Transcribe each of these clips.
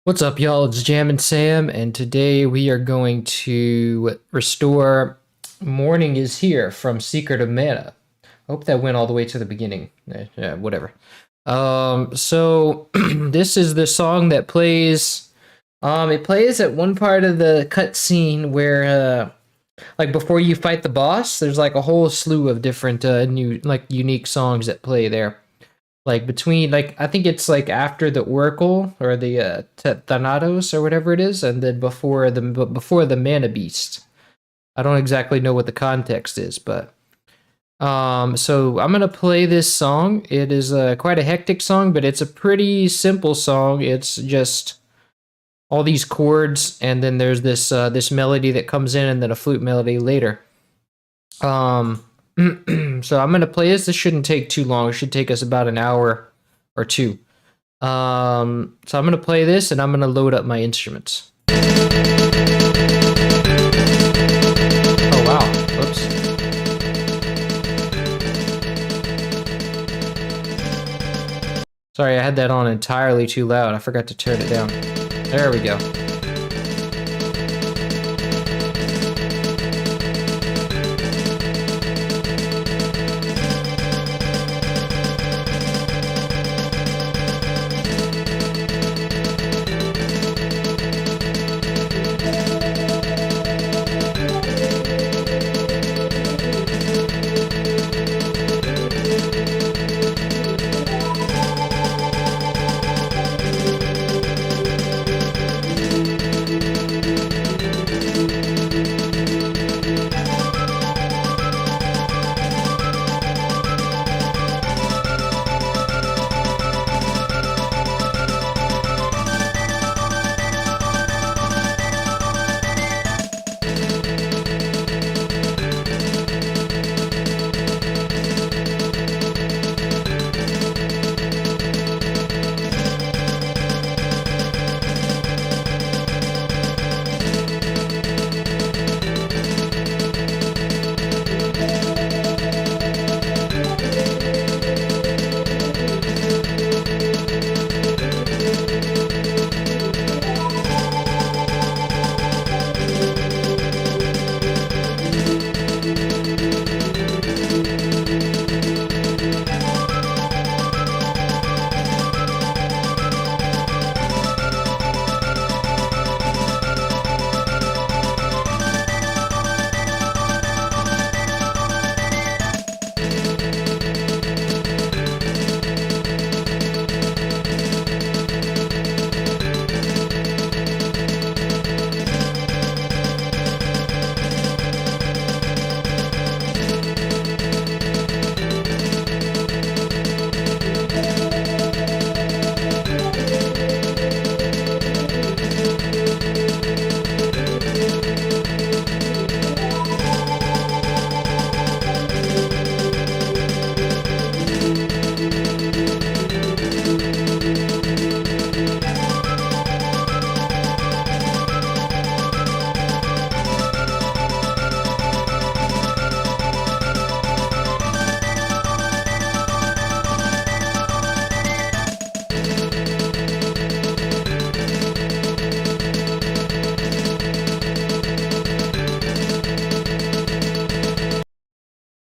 What's up, y'all? It's Jam and Sam, and today we are going to restore Morning is Here from Secret of Mana. Hope that went all the way to the beginning. Yeah, whatever. So this is the song that plays. It plays at one part of the cutscene where, like before you fight the boss, there's like a whole slew of different new, like unique songs that play there. Like between, like I think it's like after the Oracle or the Thanatos or whatever it is, and then before the Mana Beast. I don't exactly know what the context is, but so I'm gonna play this song. It is quite a hectic song, but it's a pretty simple song. It's just all these chords, and then there's this melody that comes in, and then a flute melody later. Um, so I'm gonna play this. This shouldn't take too long. It should take us about an hour or two. So I'm gonna play this, and I'm gonna load up my instruments. Oh wow! Oops. Sorry, I had that on entirely too loud. I forgot to turn it down. There we go.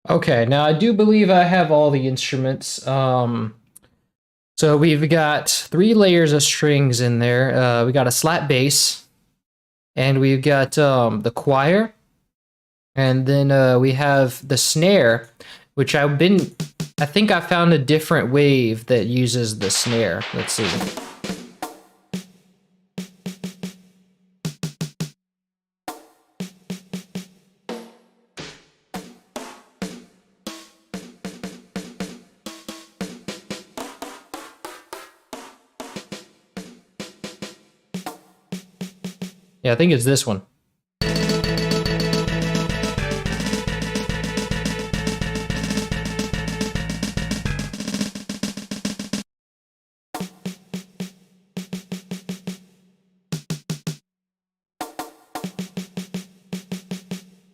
Okay, now I do believe I have all the instruments. So we've got 3 layers of strings in there. We got a slap bass, and we've got the choir, and then we have the snare, which I think I found a different wave that uses the snare. Let's see. Yeah, I think it's this one.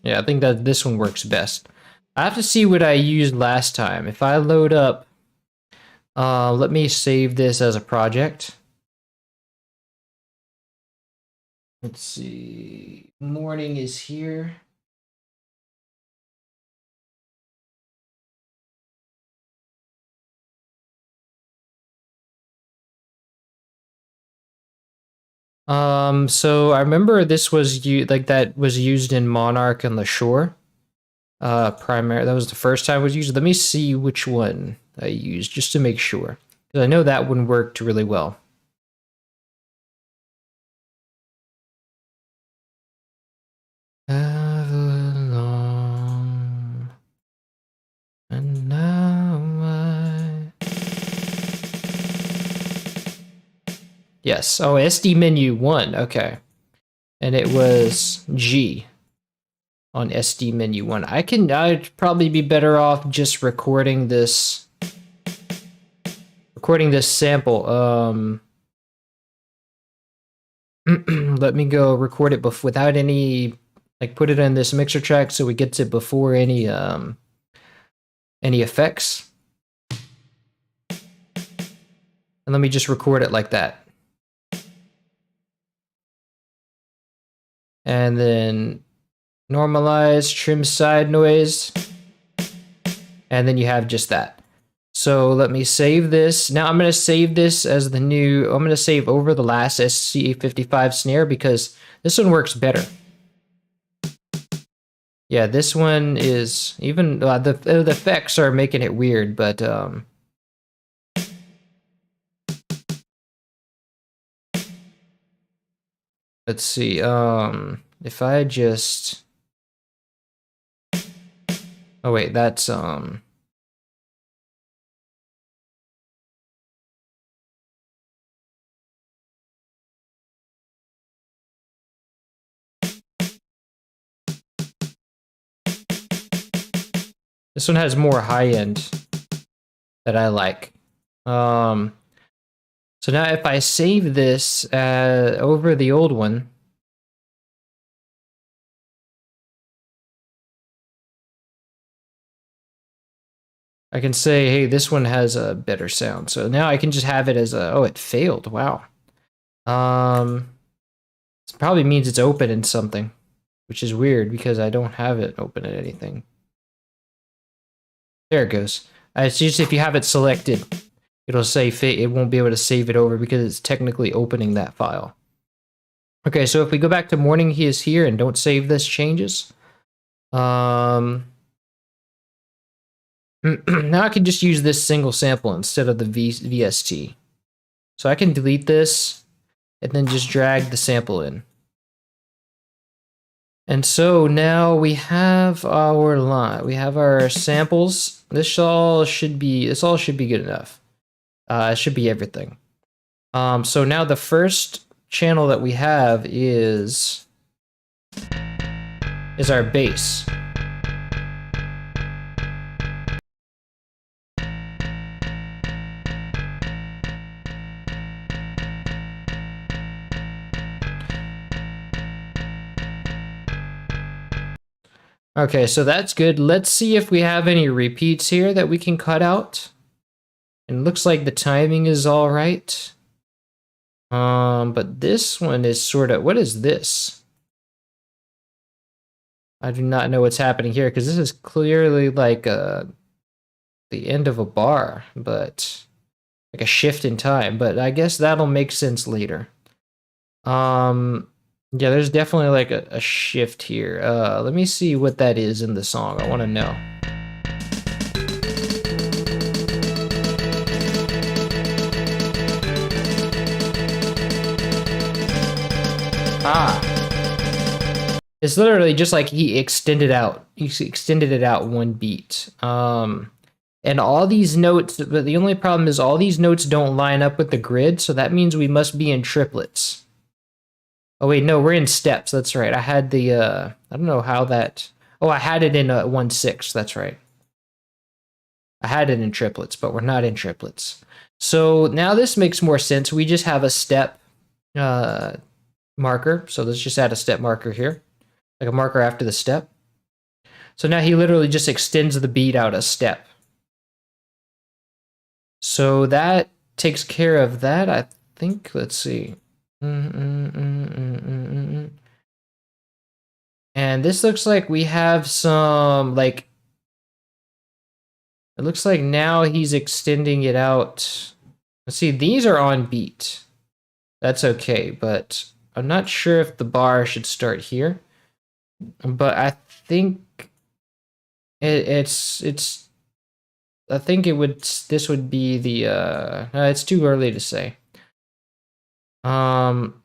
Yeah, I think that this one works best. I have to see what I used last time. If I load up, let me save this as a project. Let's see. Morning is here. So I remember this was that was used in Monarch and the Shore. Primary. That was the first time it was used. Let me see which one I used just to make sure. Because I know that one worked really well. Avalon. And now Yes. Oh, SD menu 1. Okay. And it was G on SD menu 1. I'd probably be better off just recording this sample. Let me go record it without any, like, put it in this mixer track so it gets it before any effects. And let me just record it like that. And then normalize, trim side noise. And then you have just that. So let me save this. Now I'm going to save this as the new, I'm going to save over the last SC55 snare because this one works better. Yeah, this one is, even the effects are making it weird, but let's see. If I just, oh wait, that's this one has more high end that I like. So now if I save this over the old one, I can say, hey, this one has a better sound. So now I can just have it as a, oh, it failed. Wow. This probably means it's open in something, which is weird because I don't have it open in anything. There it goes. It's just if you have it selected, it'll say it won't be able to save it over because it's technically opening that file. Okay, so if we go back to morning, he is here and don't save this changes. Now I can just use this single sample instead of the VST. So I can delete this and then just drag the sample in. And so now we have our line. We have our samples. This all should be good enough. It should be everything. So now the first channel that we have is our bass. Okay, so that's good. Let's see if we have any repeats here that we can cut out. And it looks like the timing is all right. But this one is sort of, what is this? I do not know what's happening here because this is clearly like the end of a bar, but like a shift in time. But I guess that'll make sense later. Yeah, there's definitely like a shift here. Let me see what that is in the song. I want to know. Ah. It's literally just like he extended it out one beat. And all these notes, but the only problem is all these notes don't line up with the grid, so that means we must be in triplets. Oh wait, no, we're in steps. That's right. I had the I don't know how that. Oh, I had it in 1/6. That's right. I had it in triplets, but we're not in triplets. So now this makes more sense. We just have a step marker. So let's just add a step marker here, like a marker after the step. So now he literally just extends the beat out a step. So that takes care of that, I think. Let's see. And this looks like we have some, like, it looks like now he's extending it out. Let's see, these are on beat. That's okay, but I'm not sure if the bar should start here. But I think it's I think this would be the it's too early to say. Um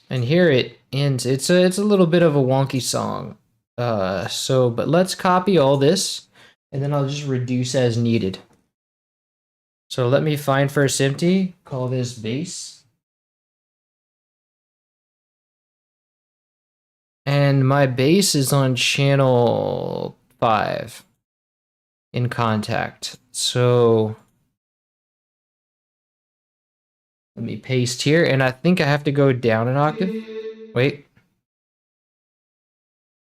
and here it ends. It's a little bit of a wonky song. But let's copy all this and then I'll just reduce as needed. So let me find first empty, call this bass. And my bass is on channel 5 in contact. So let me paste here, and I think I have to go down an octave. Wait.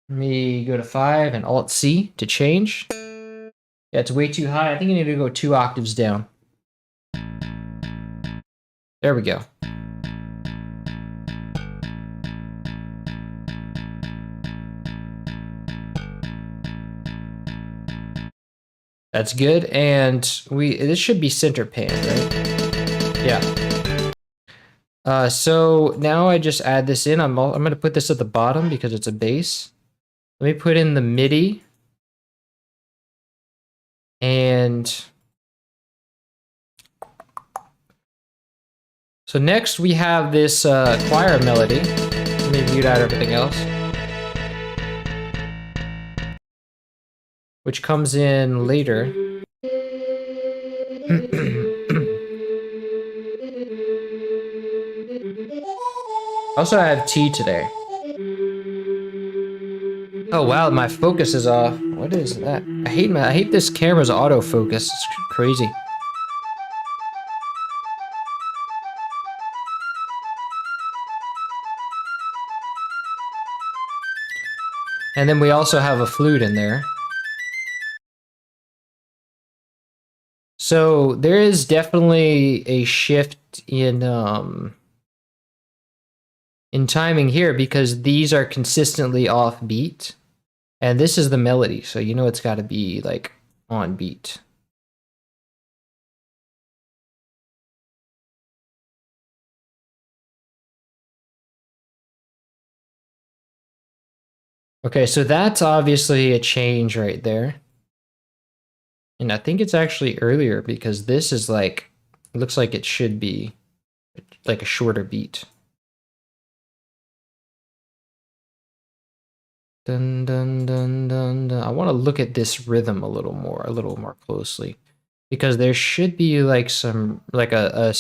Let me go to 5 and Alt-C to change. Yeah, it's way too high. I think I need to go 2 octaves down. There we go. That's good, and this should be center pan, right? Yeah. So now I just add this in. I'm gonna put this at the bottom because it's a bass. Let me put in the MIDI. And so next we have this choir melody. Let me mute out everything else. Which comes in later. Also, I have tea today. Oh wow, my focus is off. What is that? I hate this camera's autofocus. It's crazy. And then we also have a flute in there. So there is definitely a shift in timing here because these are consistently off beat. And this is the melody, so you know it's got to be like on beat. Okay, so that's obviously a change right there. And I think it's actually earlier because this is like, it looks like it should be like a shorter beat. Dun, dun, dun, dun, dun. I want to look at this rhythm a little more closely because there should be like some, like a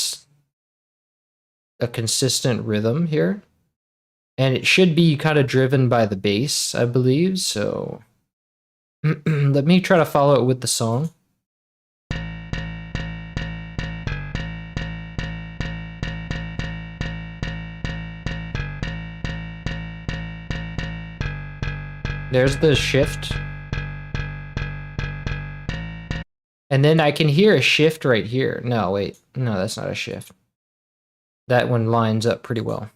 consistent rhythm here. And it should be kind of driven by the bass, I believe, so let me try to follow it with the song. There's the shift. And then I can hear a shift right here. No, wait. No, that's not a shift. That one lines up pretty well.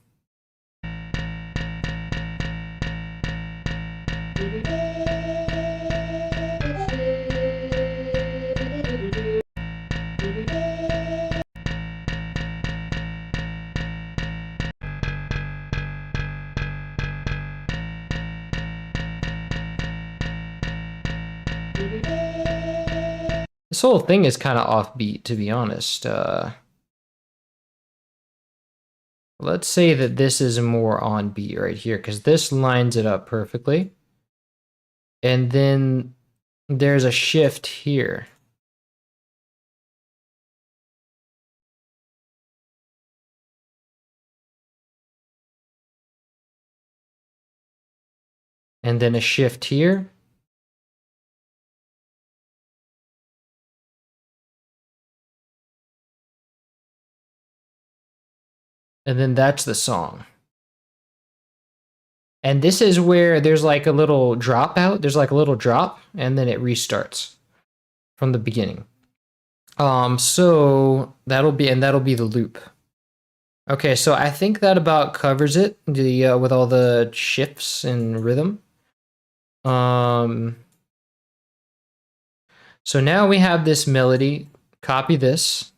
This whole thing is kind of offbeat, to be honest. Let's say that this is more on beat right here, because this lines it up perfectly. And then there's a shift here. And then a shift here. And then that's the song. And this is where there's like a little drop out. There's like a little drop, and then it restarts from the beginning. So that'll be the loop. Okay, so I think that about covers it. The with all the shifts and rhythm. Um, so now we have this melody. Copy this.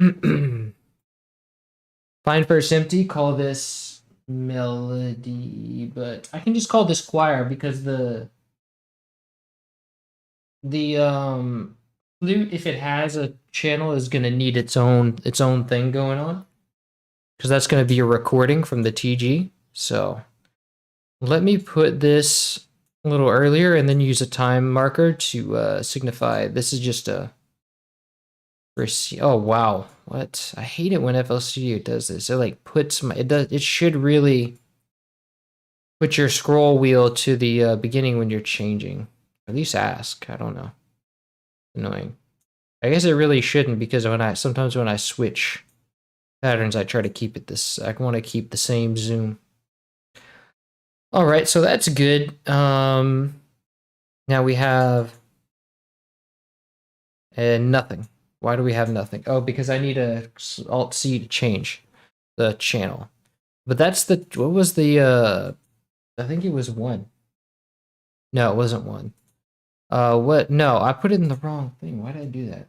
Find first empty. Call this melody, but I can just call this choir because the flute, if it has a channel, is gonna need its own thing going on because that's gonna be a recording from the TG. So let me put this a little earlier and then use a time marker to signify this is just a receive. Oh wow, what? I hate it when FL Studio does this. It like puts my it should really put your scroll wheel to the beginning when you're changing. At least ask. I don't know. Annoying. I guess it really shouldn't because sometimes when I switch patterns, I try to keep it this. I want to keep the same zoom. All right, so that's good. Now we have nothing. Why do we have nothing? Oh, because I need a Alt C to change the channel. But that's what was the I think it was 1. No, it wasn't 1. What? No, I put it in the wrong thing. Why did I do that?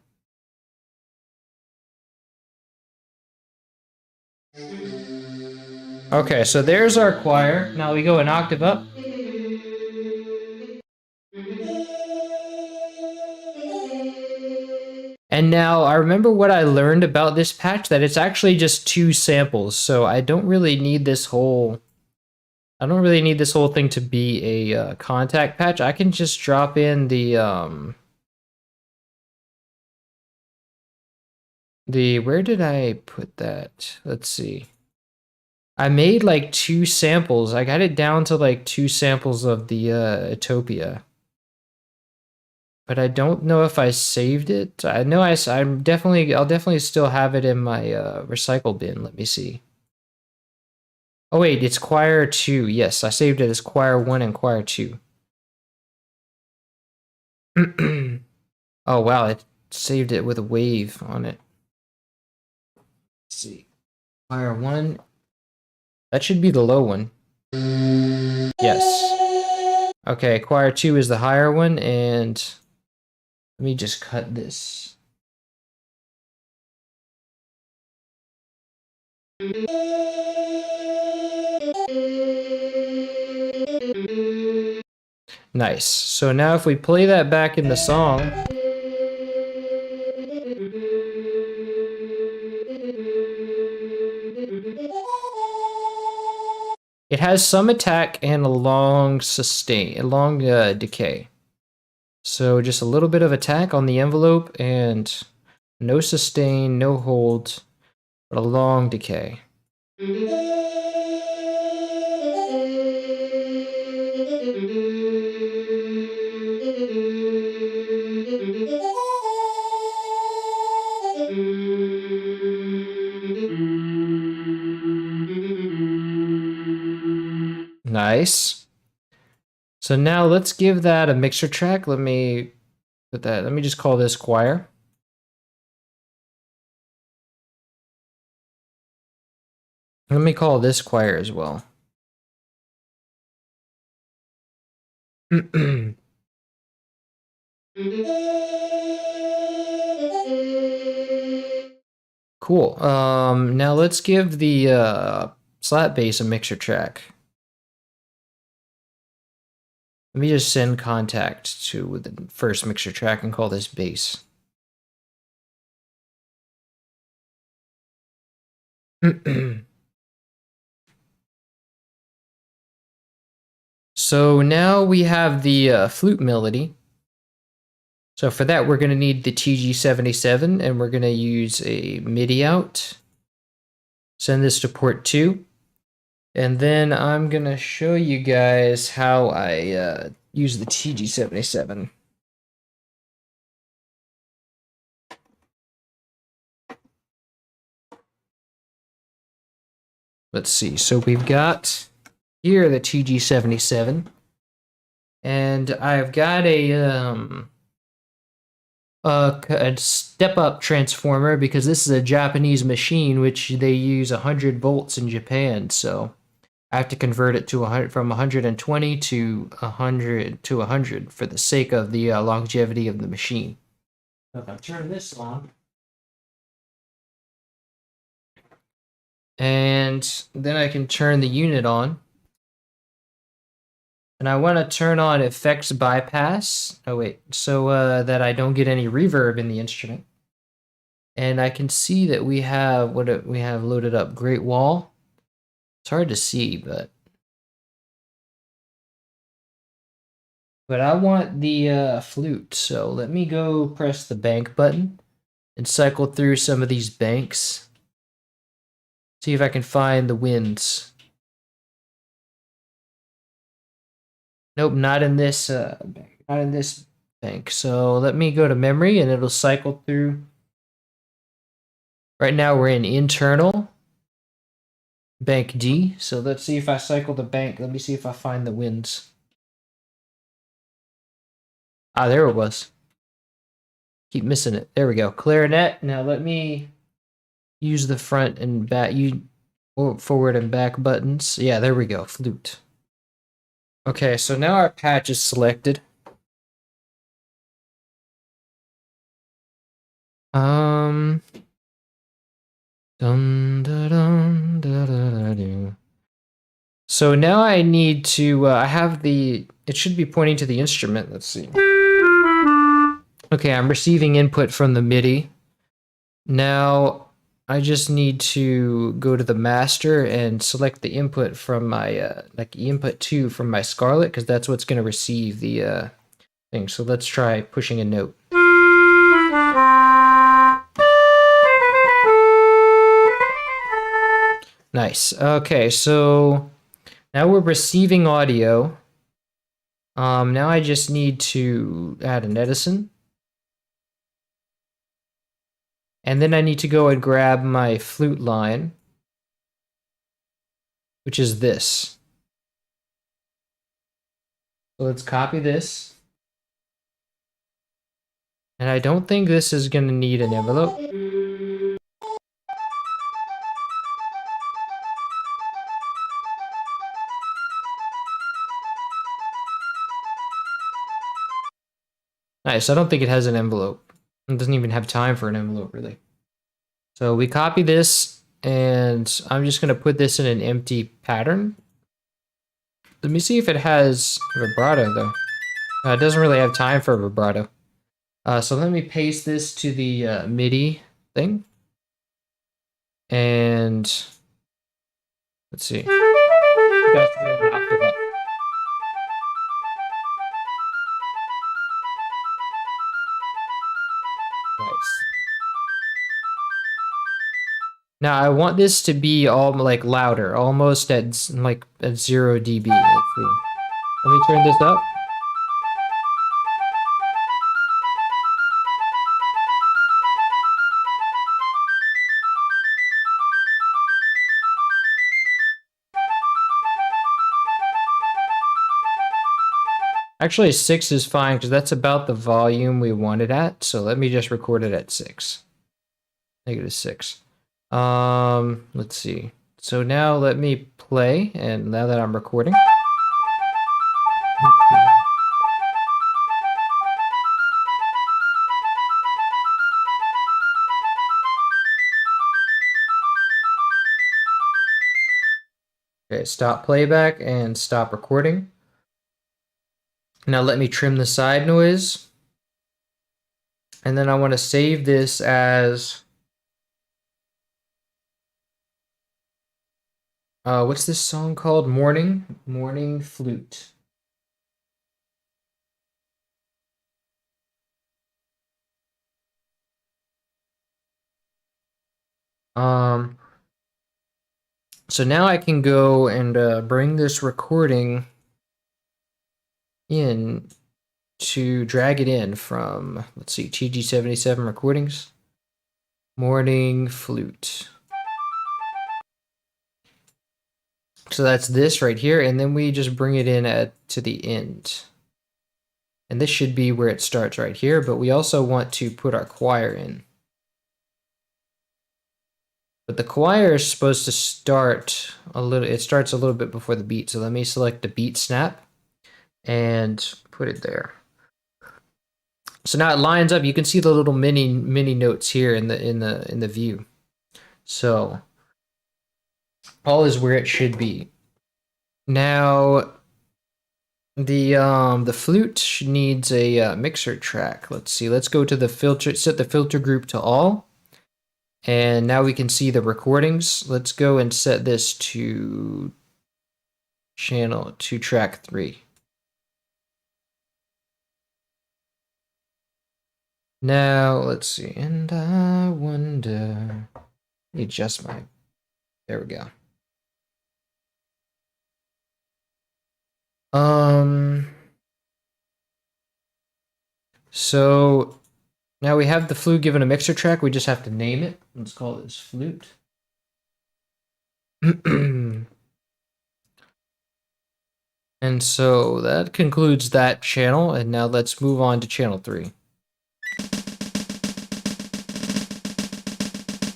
Okay, so there's our choir. Now we go an octave up. And now I remember what I learned about this patch, that it's actually just 2 samples. So I don't really need this whole thing to be a contact patch. I can just drop in the where did I put that? Let's see. I made like 2 samples. I got it down to like 2 samples of the Utopia. But I don't know if I saved it. I know I'll definitely still have it in my recycle bin. Let me see. Oh wait, it's choir 2. Yes, I saved it as choir 1 and choir 2. Oh wow, it saved it with a wave on it. Let's see. Choir 1. That should be the low one. Yes. Okay, choir 2 is the higher one, and let me just cut this. Nice. So now if we play that back in the song, it has some attack and a long sustain, a long decay. So just a little bit of attack on the envelope and no sustain, no hold, but a long decay. Nice. So now let's give that a mixer track. Let me just call this choir. Let me call this choir as well. Cool. Now let's give the slap bass a mixer track. Let me just send contact to the first mixer track and call this bass. So now we have the flute melody. So for that, we're going to need the TG77, and we're going to use a MIDI out. Send this to port 2. And then I'm going to show you guys how I use the TG77. Let's see. So we've got here the TG77. And I've got a a step-up transformer because this is a Japanese machine which they use 100 volts in Japan, so I have to convert it to 100 from 120 to 100 for the sake of the longevity of the machine. So if I turn this on, and then I can turn the unit on. And I want to turn on effects bypass. Oh wait, so that I don't get any reverb in the instrument. And I can see that we have we have loaded up. Great Wall. It's hard to see, but I want the flute. So let me go press the bank button and cycle through some of these banks. See if I can find the winds. Nope, not in this bank. Not in this bank. So let me go to memory and it'll cycle through. Right now we're in internal. Bank D. So let's see if I cycle the bank. Let me see if I find the winds. Ah, there it was. Keep missing it. There we go. Clarinet. Now let me use the front and back, forward and back buttons. Yeah, there we go. Flute. Okay, so now our patch is selected. Dun, dun, dun, dun, dun, dun. So now I need to, I have it should be pointing to the instrument. Let's see. Okay, I'm receiving input from the MIDI. Now I just need to go to the master and select the input from my, like input 2 from my Scarlett, because that's what's going to receive the thing. So let's try pushing a note. Nice. Okay, so now we're receiving audio. Now I just need to add an Edison. And then I need to go and grab my flute line, which is this. So let's copy this. And I don't think this is going to need an envelope. Nice, I don't think it has an envelope. It doesn't even have time for an envelope, really. So we copy this, and I'm just going to put this in an empty pattern. Let me see if it has vibrato, though. It doesn't really have time for vibrato. So let me paste this to the MIDI thing. And let's see. Nice. Now I want this to be all like louder, almost at 0 dB. Let's see. Let me turn this up. Actually, 6 is fine because that's about the volume we want it at. So let me just record it at 6. -6. Let's see. So now let me play, and now that I'm recording. Okay, stop playback and stop recording. Now let me trim the side noise. And then I want to save this as what's this song called? Morning Flute. So now I can go and bring this recording in to drag it in from, let's see, TG77 recordings. Morning Flute. So that's this right here, and then we just bring it in to the end. And this should be where it starts right here, but we also want to put our choir in. But the choir is supposed to start it starts a little bit before the beat. So let me select the beat snap and put it there. So now it lines up. You can see the little mini notes here in the view. So all is where it should be. Now the flute needs a mixer track. Let's see. Let's go to the filter. Set the filter group to all. And now we can see the recordings. Let's go and set this to track 3. Now let's see. And I wonder. Adjust my. There we go. So now we have the flute given a mixer track. We just have to name it. Let's call this flute. And so that concludes that channel. And now let's move on to channel 3.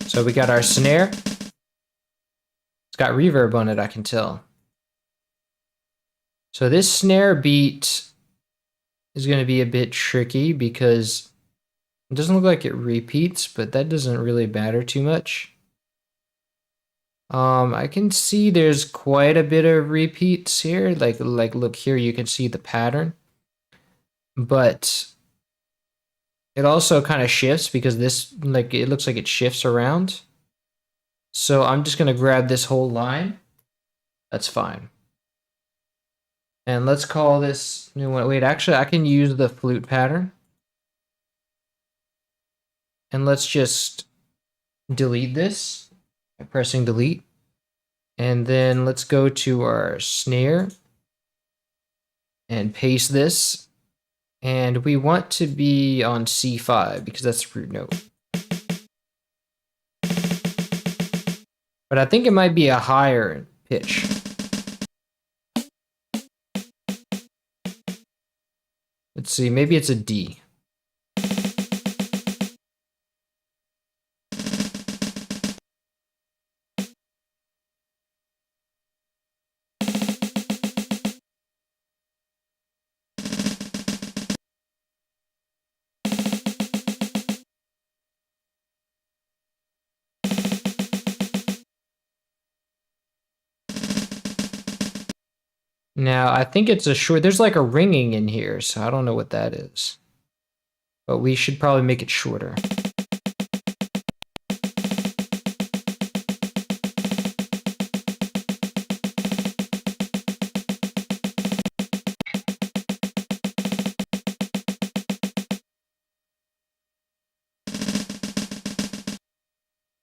So we got our snare. It's got reverb on it, I can tell. So this snare beat is going to be a bit tricky because it doesn't look like it repeats, but that doesn't really matter too much. I can see there's quite a bit of repeats here. Like look here, you can see the pattern. But it also kind of shifts because this, it looks like it shifts around. So I'm just going to grab this whole line. That's fine. And let's call this new one. Wait, actually, I can use the flute pattern. And let's just delete this by pressing delete. And then let's go to our snare and paste this. And we want to be on C5 because that's the root note. But I think it might be a higher pitch. Let's see, maybe it's a D. Now, I think it's a short, there's like a ringing in here, so I don't know what that is. But we should probably make it shorter.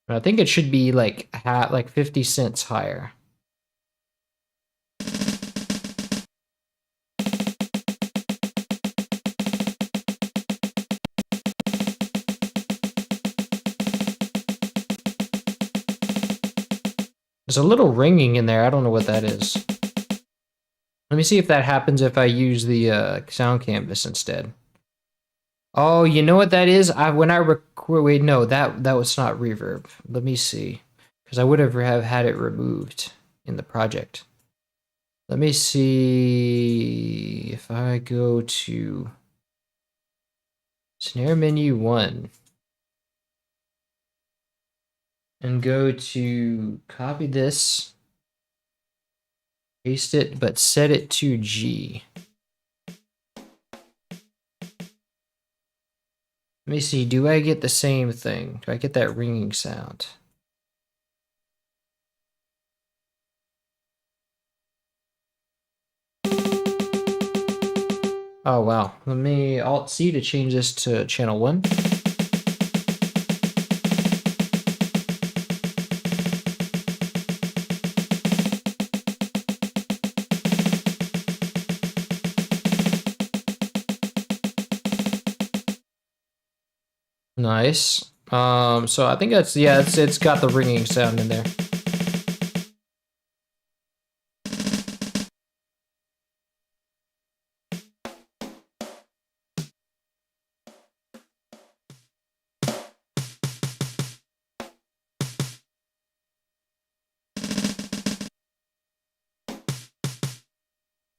I think it should be like 50 cents higher. There's a little ringing in there. I don't know what that is. Let me see if that happens if I use the sound canvas instead. Oh, you know what that is? When I record, wait, no, that was not reverb. Let me see, because I would have had it removed in the project. Let me see if I go to snare menu 1 and go to copy this, paste it, but set it to G. Let me see, do I get the same thing? Do I get that ringing sound? Oh, wow. Let me Alt-C to change this to channel 1. Nice. So I think that's, yeah, it's got the ringing sound in there.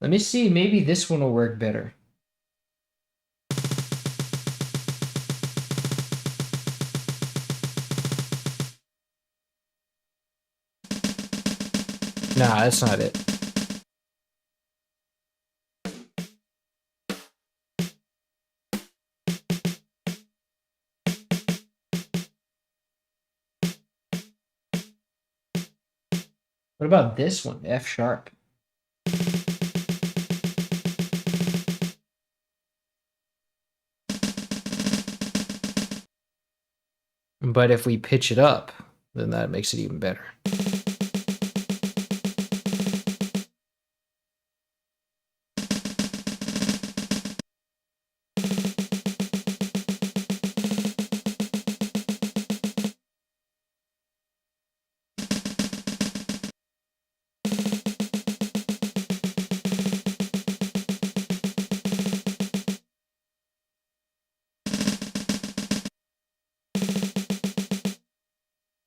Let me see, maybe this one will work better. Nah, that's not it. What about this one? F sharp. But if we pitch it up, then that makes it even better.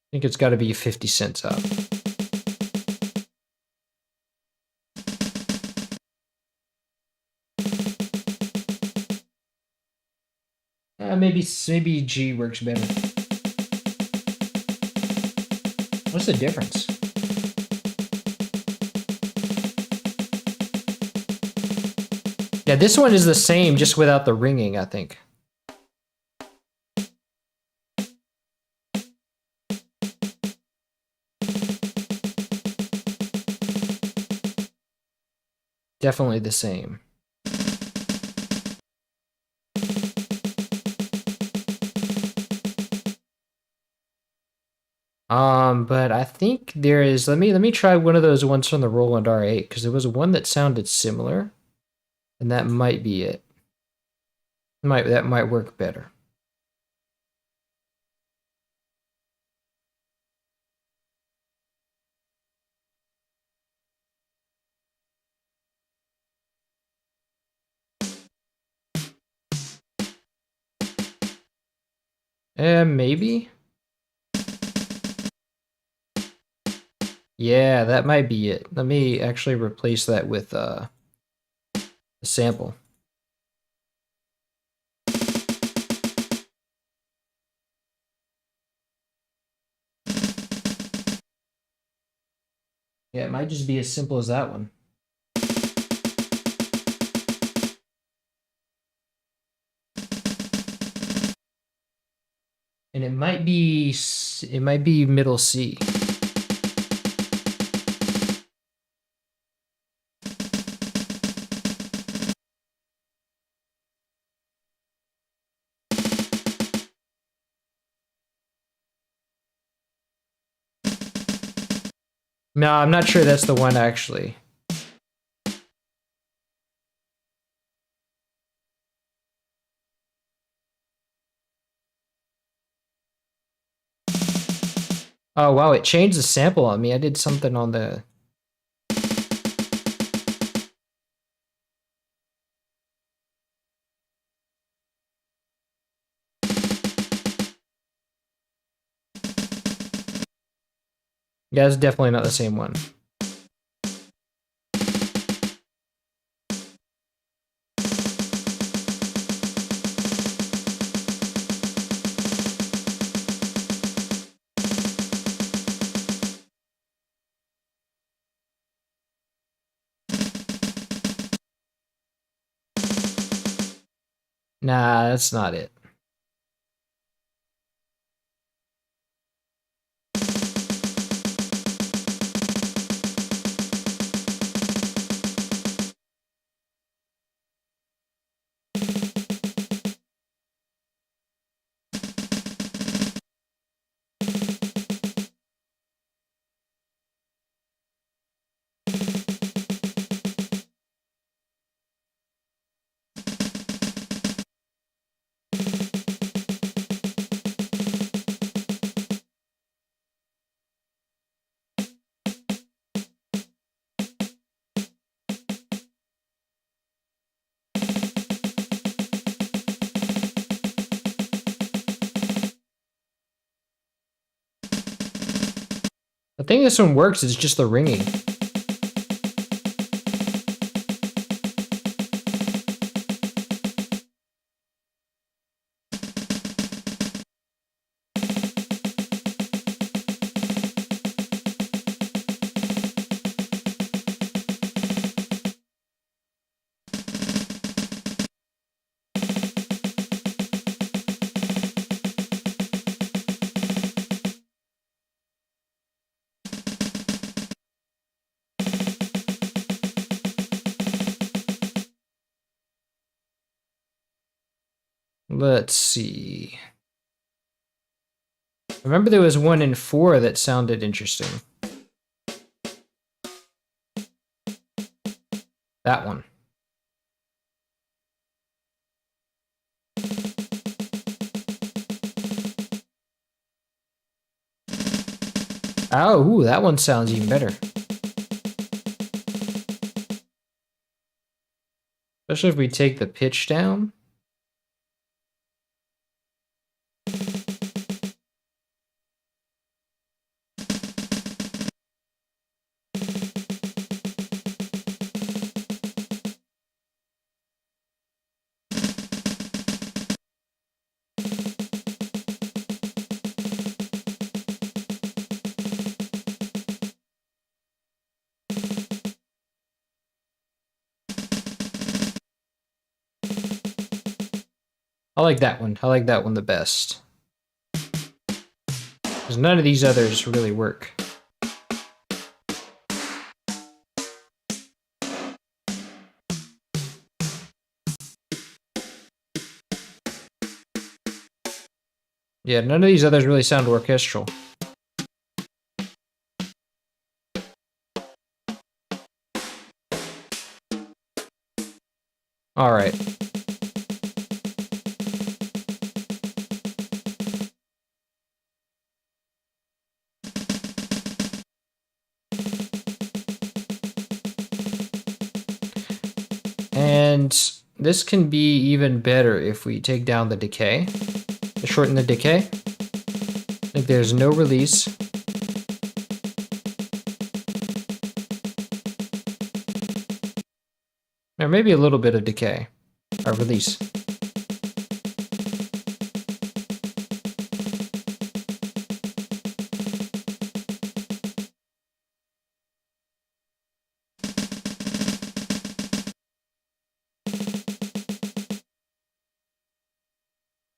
I think it's got to be 50 cents up. Maybe G works better. What's the difference? Yeah, this one is the same, just without the ringing, I think. Definitely the same. But I think there is. Let me try one of those ones from the Roland R8 because there was one that sounded similar, and that might be it. That might work better. Maybe. Yeah, that might be it. Let me actually replace that with a sample. Yeah, it might just be as simple as that one. And it might be middle C. No, I'm not sure that's the one actually. Oh wow, it changed the sample on me. I did something on the. Yeah, it's definitely not the same one. Nah, that's not it. The thing this one works is just the ringing. Let's see. I remember there was one in 4 that sounded interesting. That one. Oh, ooh, that one sounds even better. Especially if we take the pitch down. I like that one. I like that one the best. Because none of these others really work. Yeah, none of these others really sound orchestral. All right. And this can be even better if we take down the decay. Shorten the decay. Like there's no release. Or maybe a little bit of decay. Or release.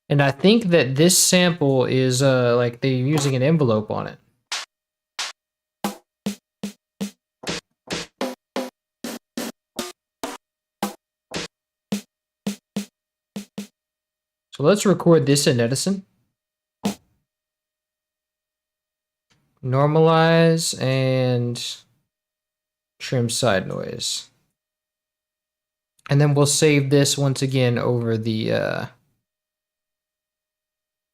And I think that this sample is like they're using an envelope on it. So let's record this in Edison. Normalize and trim side noise. And then we'll save this once again over the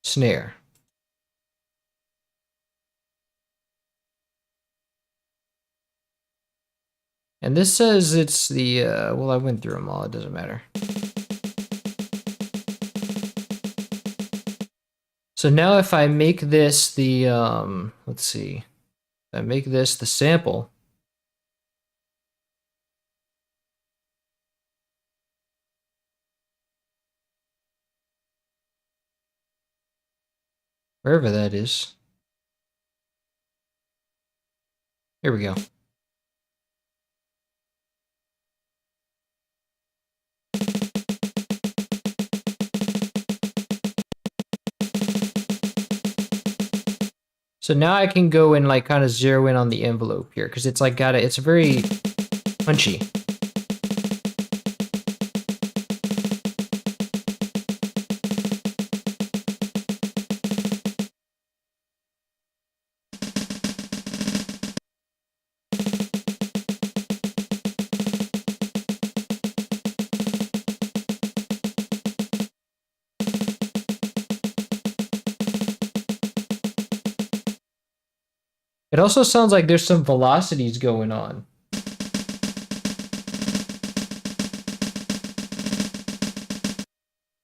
snare. And this says it's the, well, I went through them all, it doesn't matter. So now if I make this the, let's see, if I make this the sample, wherever that is. Here we go. So now I can go and like kind of zero in on the envelope here because it's like it's very punchy. It also sounds like there's some velocities going on.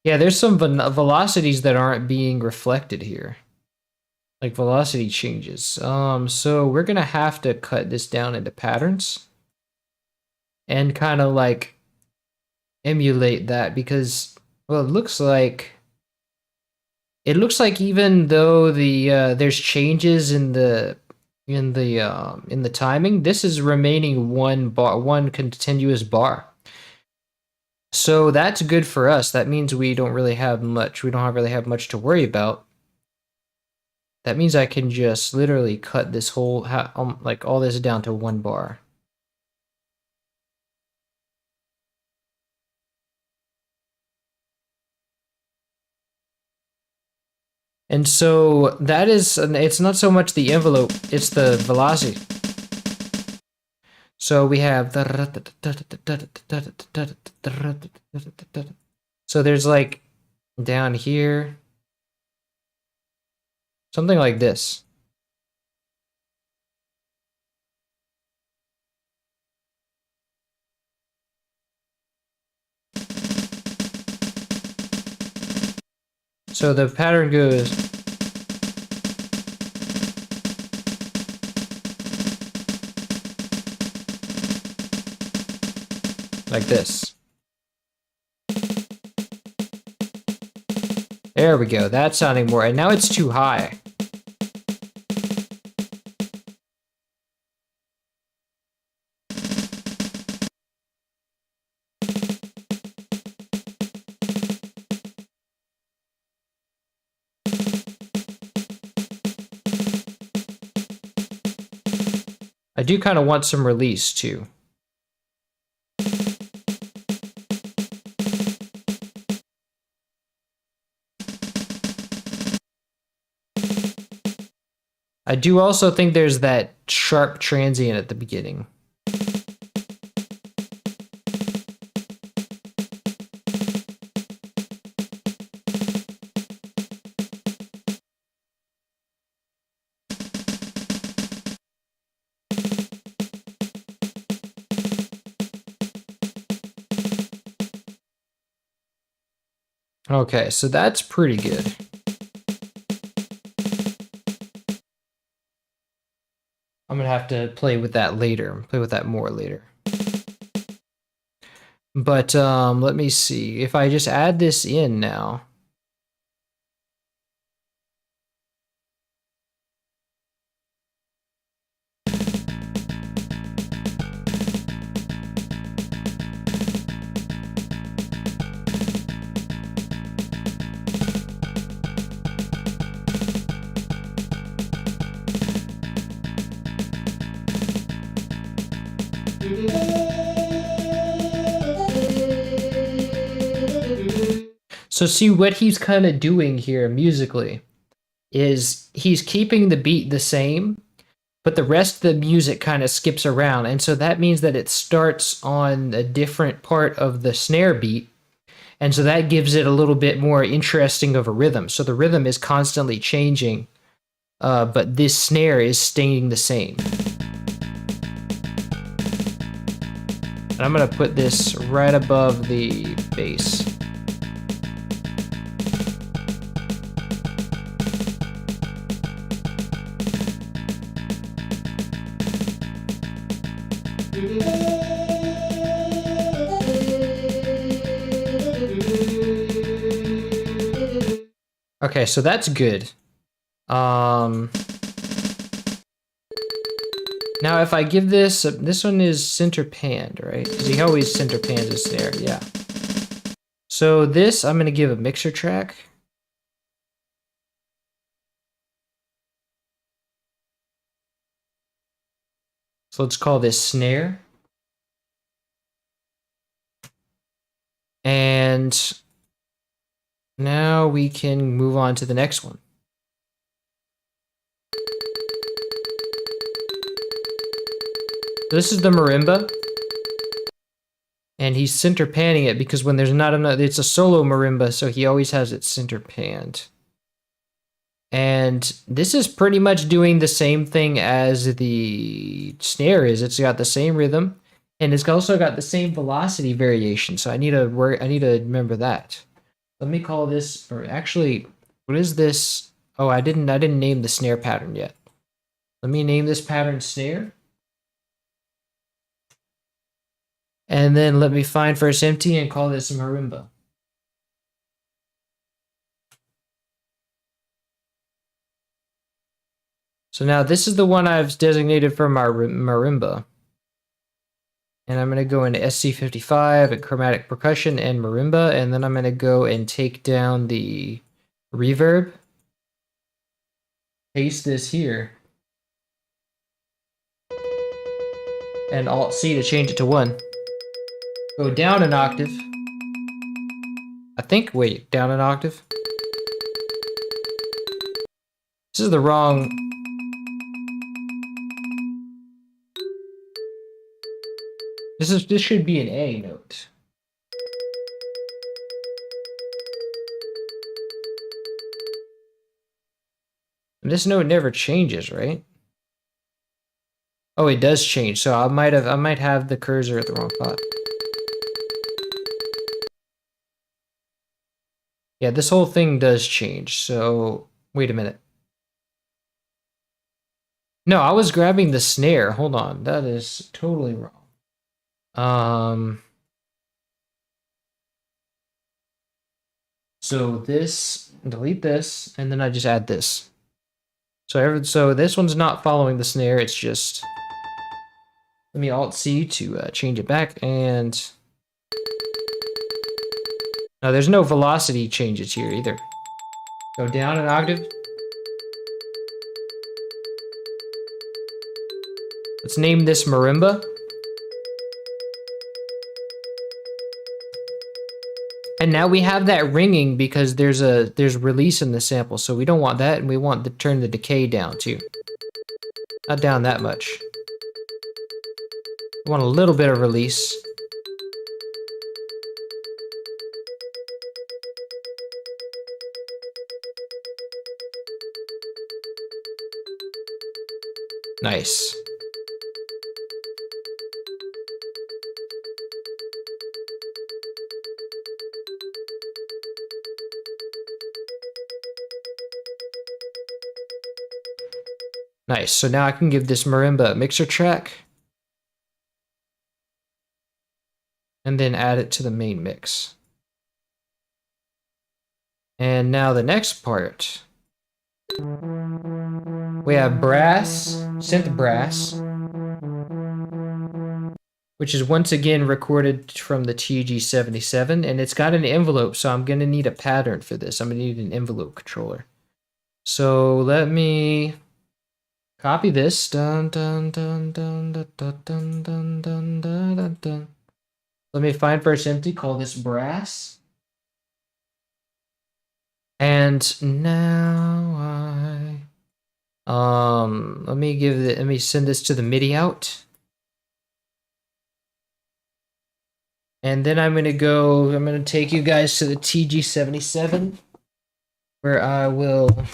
Yeah, there's some velocities that aren't being reflected here. Like velocity changes. So we're gonna have to cut this down into patterns and kind of like emulate that because, well, it looks like even though the there's changes in the timing, this is remaining one continuous bar. So that's good for us. That means we don't really have much. We don't really have much to worry about. That means I can just literally cut this whole like all this down to one bar. And so that is, it's not so much the envelope, it's the velocity. So we have, so there's like down here, something like this. So the pattern goes like this. There we go. That's sounding more. And now it's too high. I do kind of want some release too. I do also think there's that sharp transient at the beginning. Okay, so that's pretty good. I'm gonna have to play with that later, play with that more later. But let me see, if I just add this in now. So see what he's kind of doing here musically is he's keeping the beat the same, but the rest of the music kind of skips around. And so that means that it starts on a different part of the snare beat. And so that gives it a little bit more interesting of a rhythm. So the rhythm is constantly changing, but this snare is staying the same. And I'm gonna put this right above the bass. Okay, so that's good. Now if I give this one is center panned, right? Because he always center pans his snare, yeah. So this, I'm gonna give a mixer track. So let's call this snare. And now we can move on to the next one. This is the marimba. And he's center panning it because when there's not enough, it's a solo marimba, so he always has it center panned. And this is pretty much doing the same thing as the snare is. It's got the same rhythm, and it's also got the same velocity variation. So I need to remember that. Let me call this, or actually, what is this? Oh, I didn't name the snare pattern yet. Let me name this pattern snare. And then let me find first empty and call this marimba. So now this is the one I've designated for my marimba. And I'm going to go into SC55 and chromatic percussion and marimba. And then I'm going to go and take down the reverb. Paste this here. And Alt-C to change it to 1. Go down an octave. I think, wait, down an octave. This is the wrong... This should be an A note. And this note never changes, right? Oh, it does change. So I might have the cursor at the wrong spot. Yeah, this whole thing does change. So wait a minute. No, I was grabbing the snare. Hold on. That is totally wrong. So this, delete this, and then I just add this. So this one's not following the snare. It's just, let me Alt-C to change it back. And no, there's no velocity changes here either. Go down an octave. Let's name this marimba. And now we have that ringing because there's release in the sample, so we don't want that, and we want to turn the decay down too. Not down that much. We want a little bit of release. Nice. Nice, so now I can give this marimba a mixer track. And then add it to the main mix. And now the next part. We have brass, synth brass, which is once again recorded from the TG77, and it's got an envelope, so I'm gonna need a pattern for this. I'm gonna need an envelope controller. So let me copy this. Dun, dun, dun, dun, dun, dun, dun, dun, dun, dun, dun. Let me find first empty, call this brass. And now let me send this to the MIDI out. And then I'm gonna take you guys to the TG77, where I will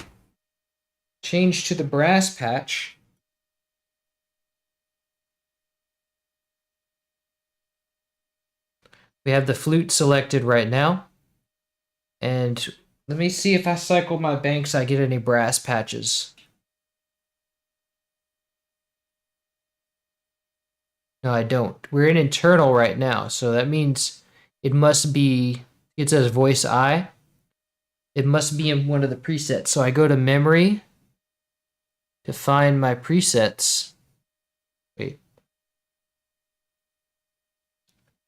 change to the brass patch. We have the flute selected right now. And let me see if I cycle my banks, I get any brass patches. No, I don't. We're in internal right now, so that means it must be, it says voice I. It must be in one of the presets. So I go to memory to find my presets. Wait.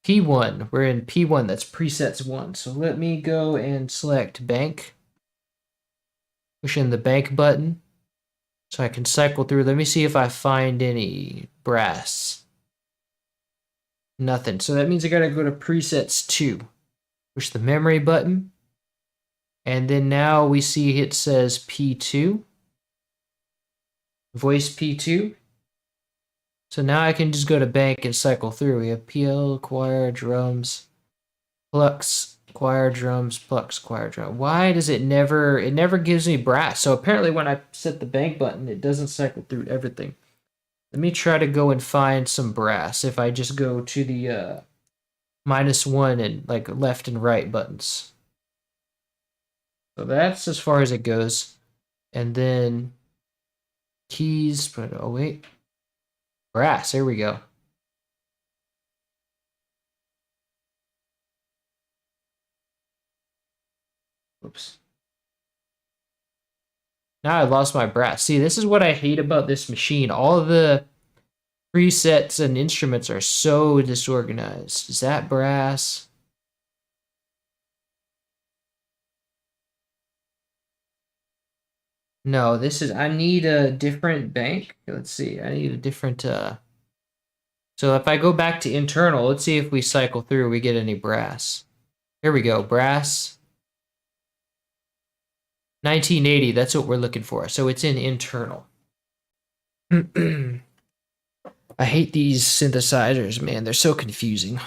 P1, we're in P1, that's presets 1. So let me go and select bank. Push in the bank button so I can cycle through. Let me see if I find any brass. Nothing. So that means I gotta go to presets 2. Push the memory button. And then now we see it says P2. Voice P2. So now I can just go to bank and cycle through. We have PL, choir, drums, Plux, choir, drums, Plux, choir, drum. Why does it never gives me brass? So apparently when I set the bank button, it doesn't cycle through everything. Let me try to go and find some brass if I just go to the -1 and like left and right buttons. So that's as far as it goes. And then keys, but oh wait. Brass, there we go. Oops. Now I lost my brass. See, this is what I hate about this machine. All of the presets and instruments are so disorganized. Is that brass? No, this is, I need a different bank. Let's see, I need a different, so if I go back to internal, let's see if we cycle through, we get any brass. Here we go, brass. 1980, that's what we're looking for. So it's in internal. I hate these synthesizers, man. They're so confusing.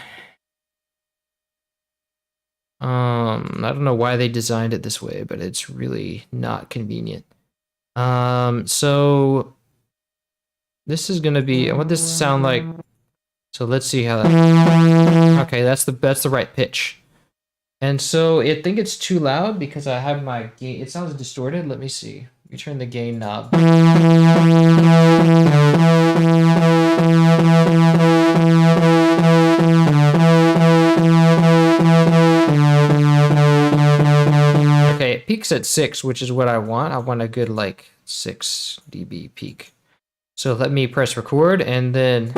I don't know why they designed it this way, but it's really not convenient. So this is gonna be, I want this to sound like, so let's see how that, okay, that's the right pitch. And so I think it's too loud because I have my gain, it sounds distorted. Let me see. We turn the gain knob. Okay, it peaks at 6, which is what I want. I want a good like 6 dB peak. So let me press record and then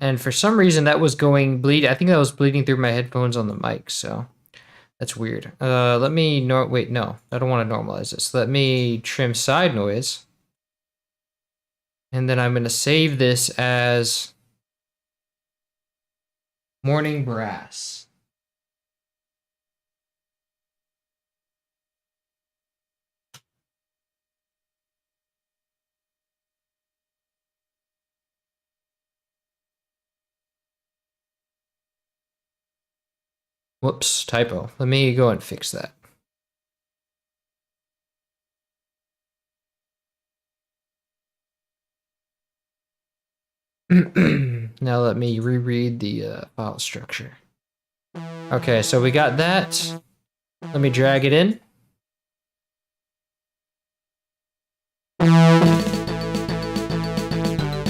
and for some reason that was going bleed. I think that was bleeding through my headphones on the mic, so that's weird. Let me wait, no, I don't want to normalize this. Let me trim side noise. And then I'm going to save this as morning brass. Whoops, typo. Let me go and fix that. Now let me reread the file structure. Okay, so we got that. Let me drag it in.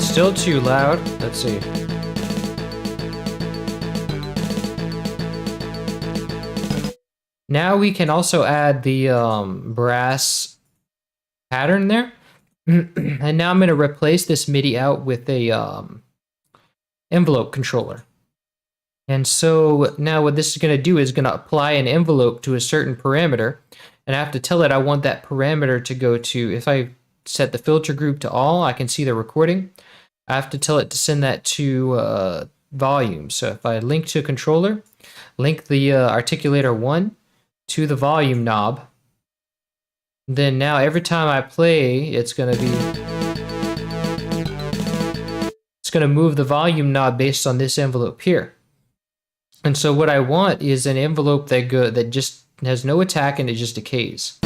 Still too loud. Let's see. Now we can also add the brass pattern there. And now I'm going to replace this MIDI out with a envelope controller. And so now what this is going to do is going to apply an envelope to a certain parameter. And I have to tell it I want that parameter to go to, if I set the filter group to all, I can see the recording. I have to tell it to send that to volume. So if I link to a controller, link the articulator 1 to the volume knob, then now every time I play, it's going to move the volume knob based on this envelope here. And so what I want is an envelope that just has no attack and it just decays.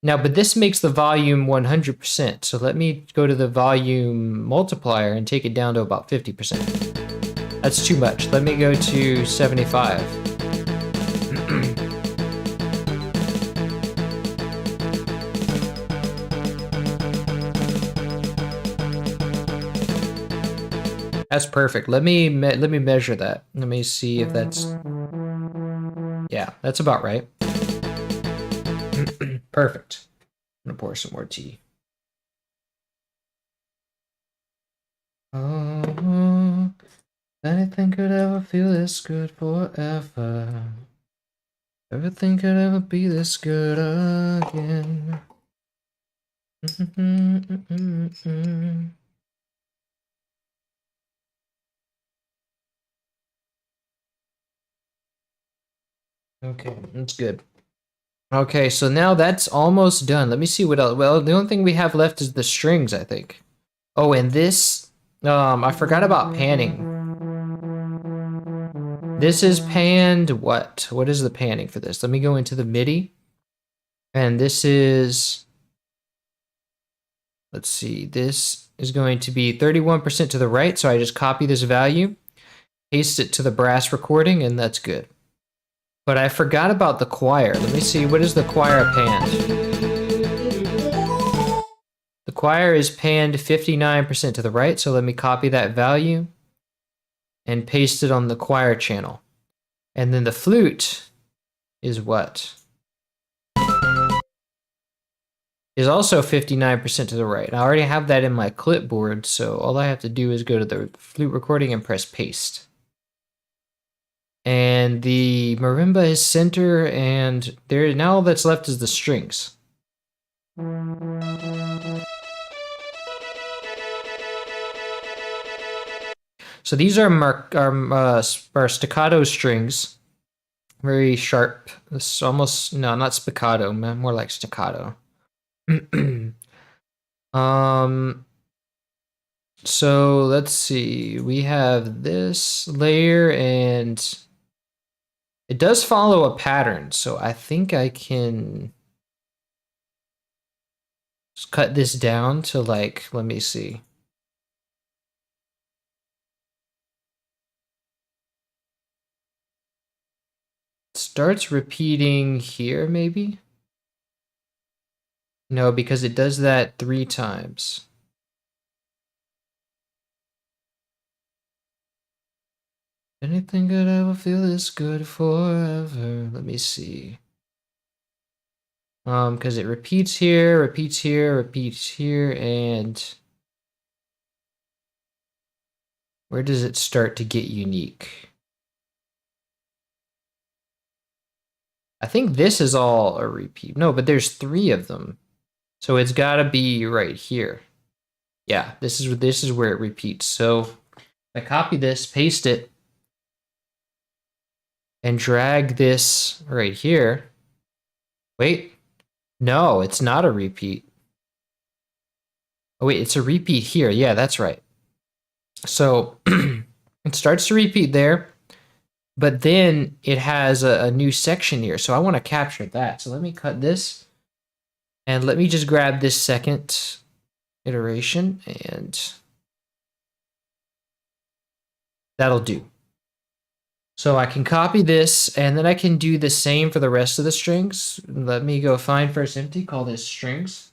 Now, but this makes the volume 100%. So let me go to the volume multiplier and take it down to about 50%. That's too much. Let me go to 75. That's perfect. Let me measure that. Let me see if that's, yeah, that's about right. Perfect. I'm gonna pour some more tea. Oh, anything could ever feel this good forever. Everything could ever be this good again. Okay, that's good. Okay, so now that's almost done. Let me see what else. Well, the only thing we have left is the strings, I think. Oh, and this, I forgot about panning. This is panned what? What is the panning for this? Let me go into the MIDI. And this is, let's see, this is going to be 31% to the right. So I just copy this value, paste it to the brass recording, and that's good. But I forgot about the choir. Let me see, what is the choir panned? The choir is panned 59% to the right. So let me copy that value and paste it on the choir channel. And then the flute is what? Is also 59% to the right. I already have that in my clipboard, so all I have to do is go to the flute recording and press paste. And the marimba is center, and there now all that's left is the strings. So these are our staccato strings, very sharp. It's almost, no, not spiccato, more like staccato. So let's see. We have this layer, and it does follow a pattern. So I think I can just cut this down to like, let me see. Starts repeating here, maybe? No, because it does that 3 times. Anything could ever feel this good forever. Let me see. Because it repeats here, repeats here, repeats here, and where does it start to get unique? I think this is all a repeat. No, but there's 3 of them. So it's gotta be right here. Yeah, this is where it repeats. So I copy this, paste it, and drag this right here. Wait, no, it's not a repeat. Oh wait, it's a repeat here. Yeah, that's right. So it starts to repeat there, but then it has a new section here. So I want to capture that. So let me cut this, and let me just grab this second iteration, and that'll do. So I can copy this, and then I can do the same for the rest of the strings. Let me go find first empty, call this strings.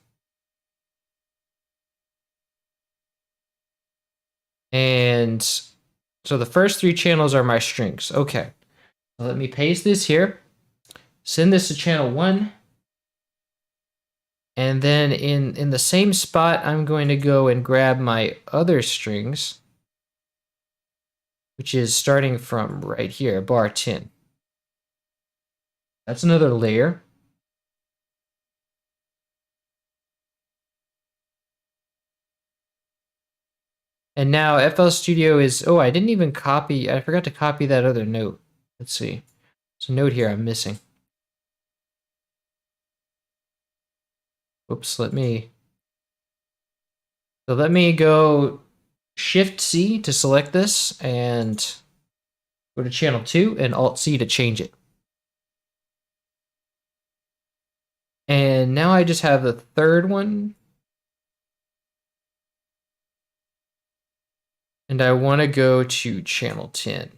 And so the first 3 channels are my strings. Okay. So let me paste this here, send this to channel 1. And then in the same spot, I'm going to go and grab my other strings, which is starting from right here, bar 10. That's another layer. And now FL Studio is, oh, I didn't even copy, I forgot to copy that other note. Let's see. There's a note here I'm missing. Oops, let me go Shift C to select this, and go to channel 2 and Alt C to change it. And now I just have the third one. And I want to go to channel 10.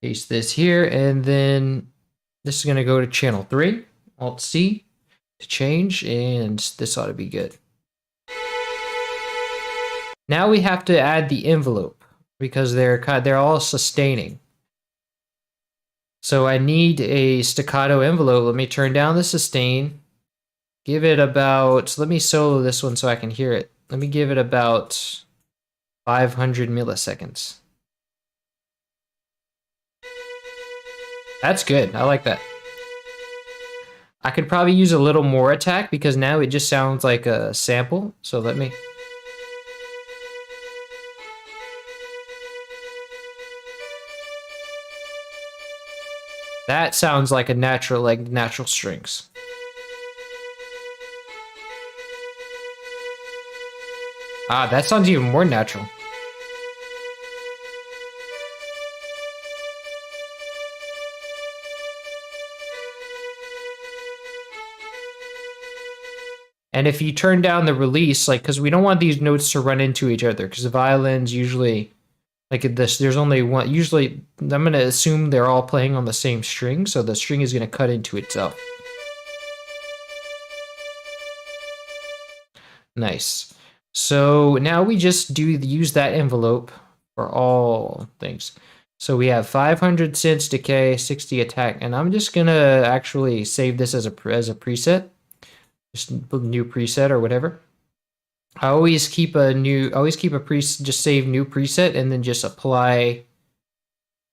Paste this here, and then this is going to go to channel 3, Alt C to change, and this ought to be good. Now we have to add the envelope because they're all sustaining. So I need a staccato envelope. Let me turn down the sustain. Give it about, let me solo this one so I can hear it. Let me give it about 500 milliseconds. That's good. I like that. I could probably use a little more attack because now it just sounds like a sample. So let me. That sounds like a natural, like natural strings. Ah, that sounds even more natural. And if you turn down the release, like, because we don't want these notes to run into each other, because the violins usually, like this, there's only one. Usually, I'm going to assume they're all playing on the same string, so the string is going to cut into itself. Nice. So now we just use that envelope for all things. So we have 500 synths decay, 60 attack, and I'm just gonna actually save this as a preset, just new preset or whatever. I always keep a preset, just save new preset, and then just apply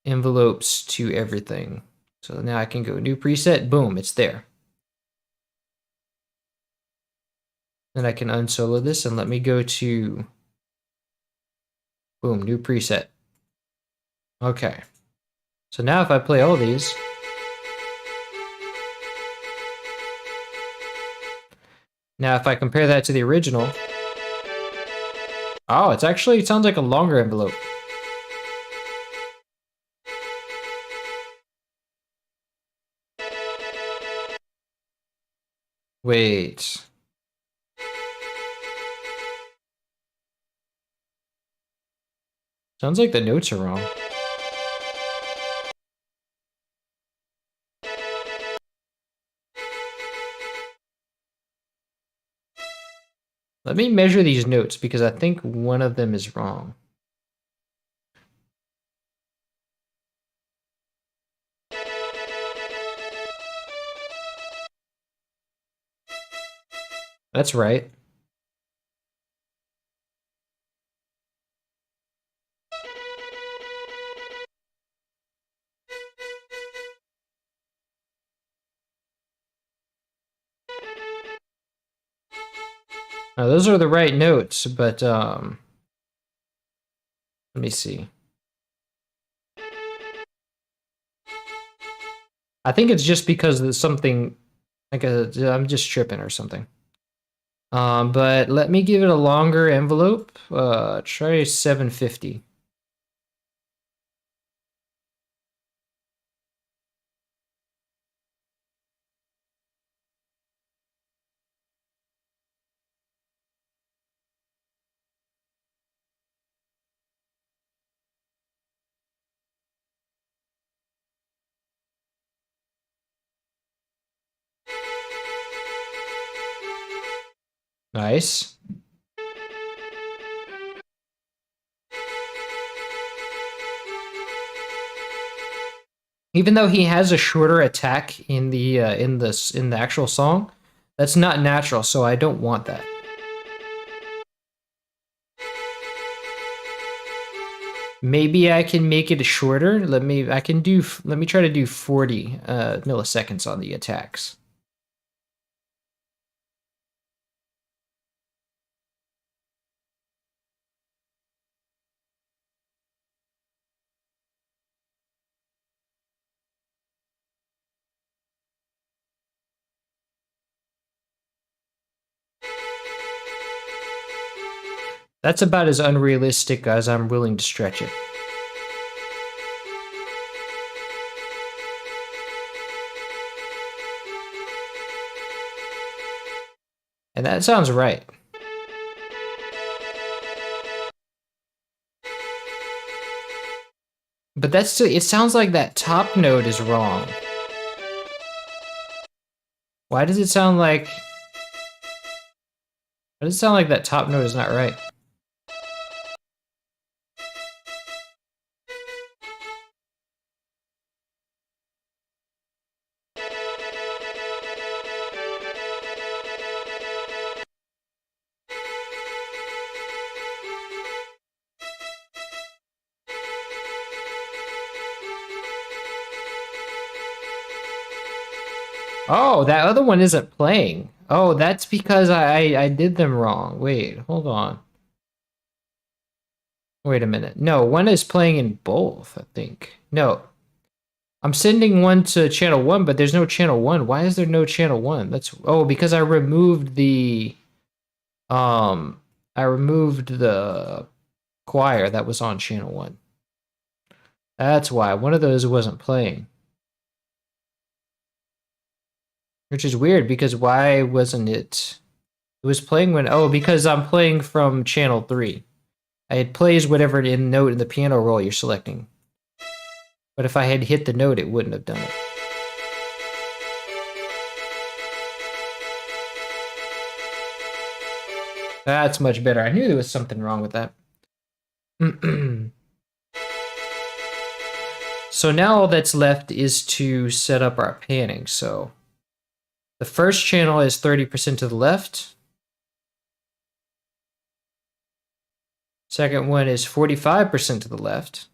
envelopes to everything. So now I can go new preset, boom, it's there. Then I can unsolo this and let me go to, boom, new preset. Okay. So now if I play all these, now if I compare that to the original, oh, it sounds like a longer envelope. Wait. Sounds like the notes are wrong. Let me measure these notes because I think one of them is wrong. That's right. Now, those are the right notes, but let me see. I think it's just because there's something like I'm just tripping or something. But let me give it a longer envelope. Try 750. Nice. Even though he has a shorter attack in the actual song, that's not natural, so I don't want that. Maybe I can make it shorter. Let me try to do 40 milliseconds on the attacks. That's about as unrealistic as I'm willing to stretch it. And that sounds right. But that's still, it sounds like that top note is wrong. Why does it sound like that top note is not right? Oh, that other one isn't playing. Oh, that's because I did them wrong. Wait, hold on. Wait a minute. No, one is playing in both, I think. No. I'm sending one to channel 1, but there's no channel 1. Why is there no channel 1? That's because I removed the um I removed the choir that was on channel 1. That's why one of those wasn't playing. Which is weird because why wasn't it? It was playing when because I'm playing from channel 3. It plays whatever note in the piano roll you're selecting. But if I had hit the note, it wouldn't have done it. That's much better. I knew there was something wrong with that. So now all that's left is to set up our panning. So the first channel is 30% to the left. Second one is 45% to the left.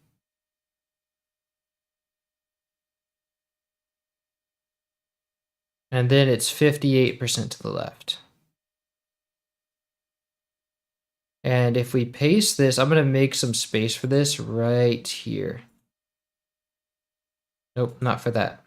And then it's 58% to the left. And if we paste this, I'm going to make some space for this right here. Nope, not for that.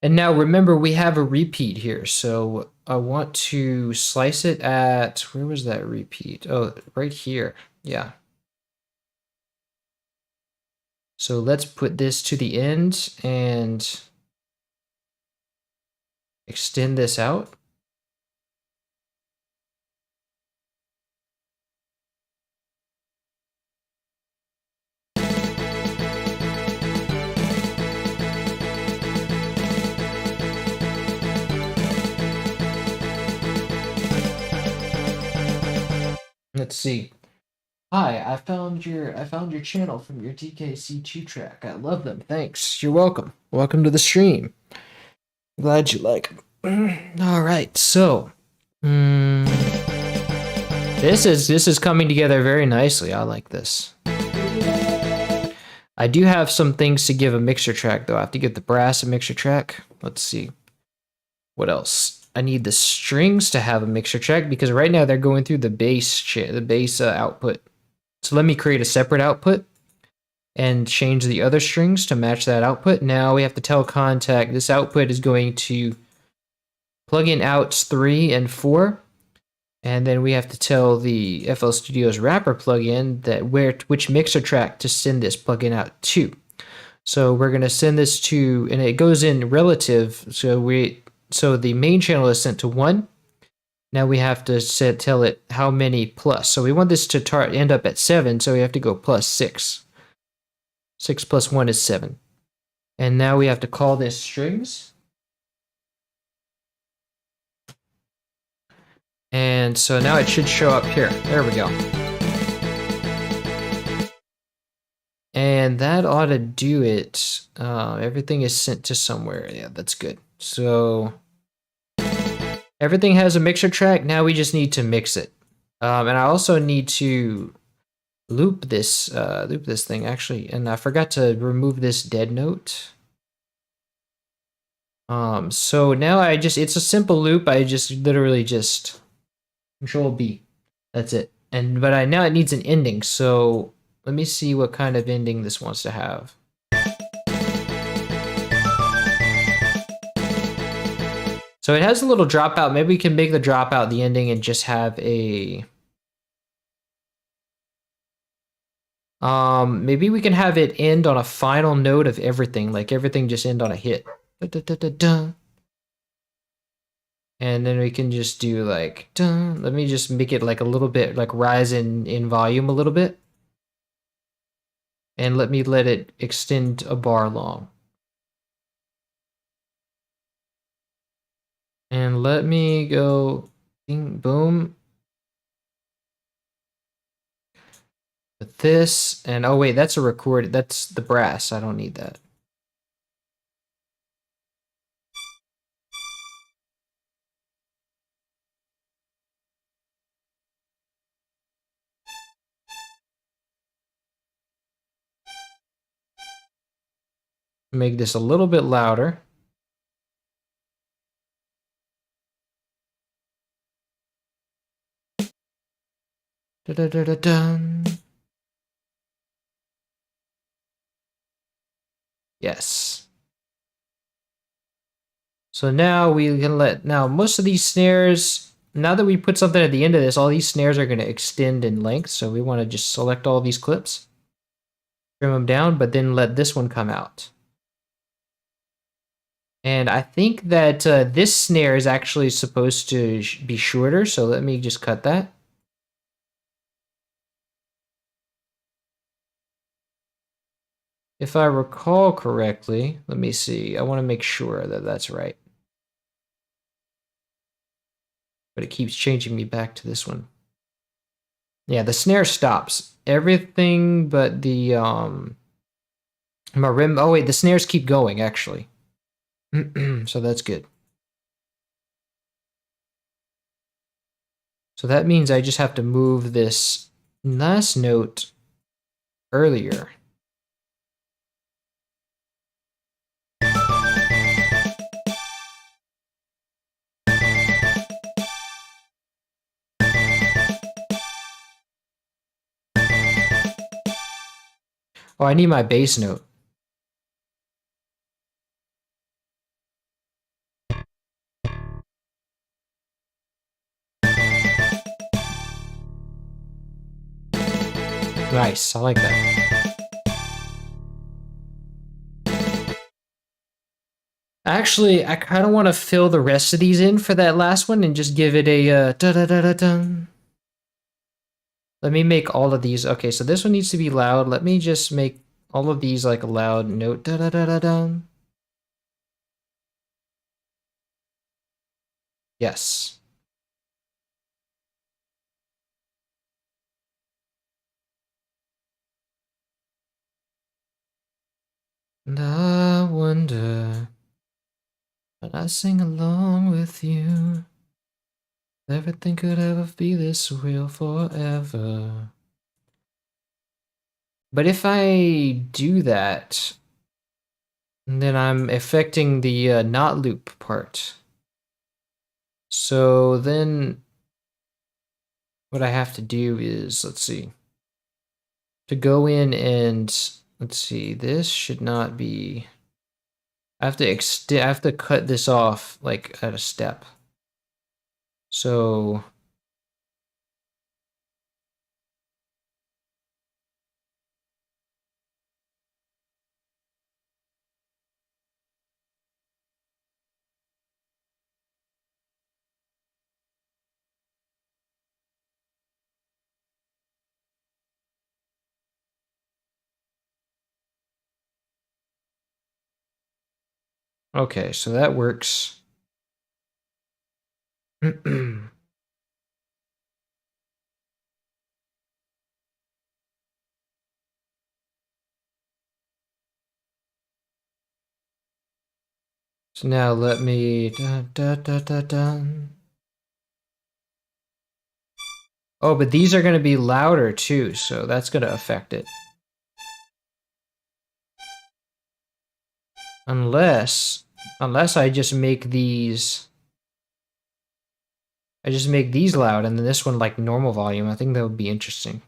And now remember, we have a repeat here. So I want to slice it at, where was that repeat? Oh, right here. Yeah. So let's put this to the end and extend this out. Let's see. Hi, I found your channel from your DKC2 track. I love them. Thanks. You're welcome. Welcome to the stream. Glad you like them. All right, so this is coming together very nicely. I like this. I do have some things to give a mixer track though. I have to give the brass a mixer track. Let's see. What else? I need the strings to have a mixer track because right now they're going through the bass output. So let me create a separate output and change the other strings to match that output. Now we have to tell Contact this output is going to plug in outs 3 and 4. And then we have to tell the FL Studio's wrapper plugin that which mixer track to send this plugin out to. So we're going to send this to, and it goes in relative. So the main channel is sent to 1. Now we have to tell it how many plus. So we want this to end up at 7, so we have to go plus 6. 6 plus 1 is 7. And now we have to call this strings. And so now it should show up here. There we go. And that ought to do it. Everything is sent to somewhere. Yeah, that's good. So everything has a mixer track. Now we just need to mix it. And I also need to loop this thing actually. And I forgot to remove this dead note. So now it's a simple loop. I just literally just Control B. That's it. But now it needs an ending. So let me see what kind of ending this wants to have. So it has a little dropout. Maybe we can make the dropout the ending and just have a maybe we can have it end on a final note of everything, like everything just end on a hit. Da, da, da, da, da. And then we can just do like, dun. Let me just make it like a little bit, like rise in volume a little bit. And let it extend a bar long. And let me go, ding, boom. With this, and oh wait, that's a record, that's the brass, I don't need that. Make this a little bit louder. Da-da-da-da-dun. Yes. So now we can now most of these snares, now that we put something at the end of this, all these snares are going to extend in length. So we want to just select all these clips, trim them down, but then let this one come out. And I think that this snare is actually supposed to be shorter. So let me just cut that. If I recall correctly, let me see. I want to make sure that that's right. But it keeps changing me back to this one. Yeah, the snare stops. Everything but the marimba. Oh wait, the snares keep going actually. So that's good. So that means I just have to move this last note earlier. Oh, I need my bass note. Nice, I like that. Actually, I kind of want to fill the rest of these in for that last one and just give it a da-da-da-da-dun. Let me make all of these. Okay, so this one needs to be loud. Let me just make all of these like a loud note. Da-da-da-da-dun. Yes. And I wonder, when I sing along with you, everything could ever be this real forever. But if I do that, then I'm affecting the not loop part. So then what I have to do is, let's see, to go in and, let's see, this should not be, I have to cut this off like at a step. So okay, so that works. So now let me Oh, but these are going to be louder too, so that's going to affect it. Unless I just make these loud and then this one like normal volume. I think that would be interesting.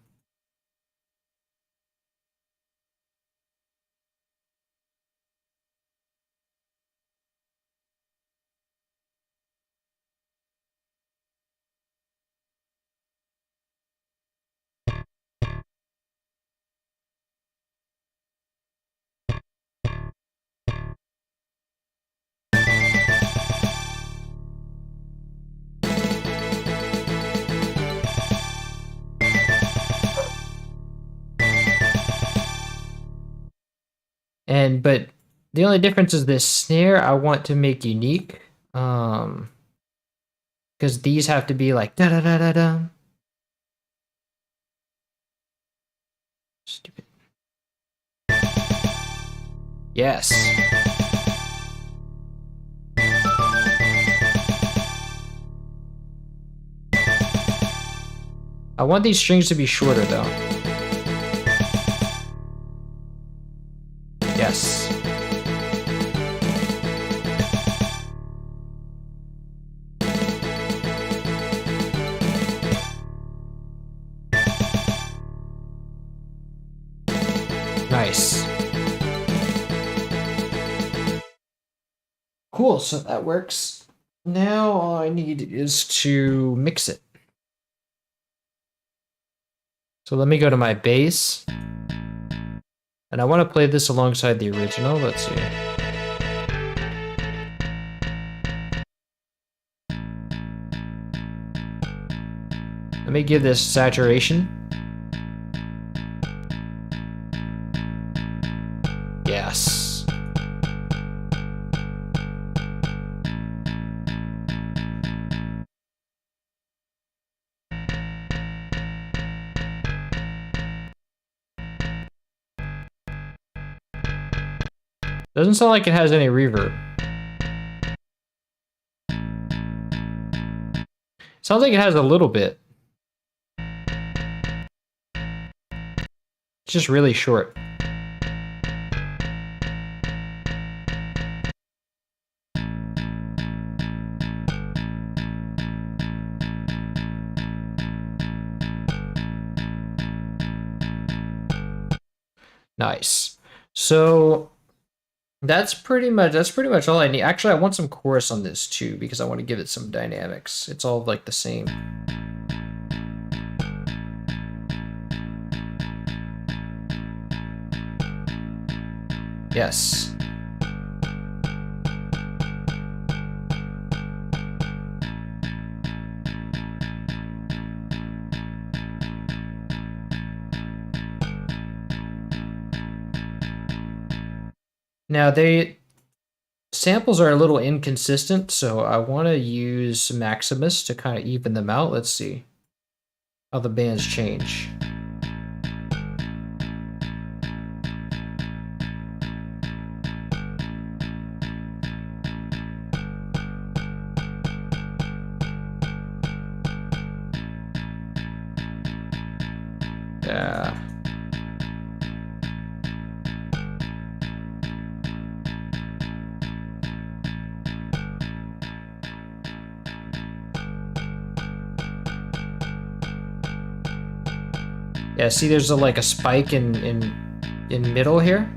But the only difference is this snare I want to make unique. Because these have to be like da da da da da. Stupid. Yes. I want these strings to be shorter though. Yes. Nice. Cool, so that works. Now all I need is to mix it. So let me go to my bass. And I want to play this alongside the original. Let's see. Let me give this saturation. Yes. Doesn't sound like it has any reverb. Sounds like it has a little bit. It's just really short. Nice. So that's pretty much all I need. Actually, I want some chorus on this too because I want to give it some dynamics. It's all like the same. Yes. Now samples are a little inconsistent, so I want to use Maximus to kind of even them out. Let's see how the bands change. Yeah. Yeah, see there's like a spike in middle here.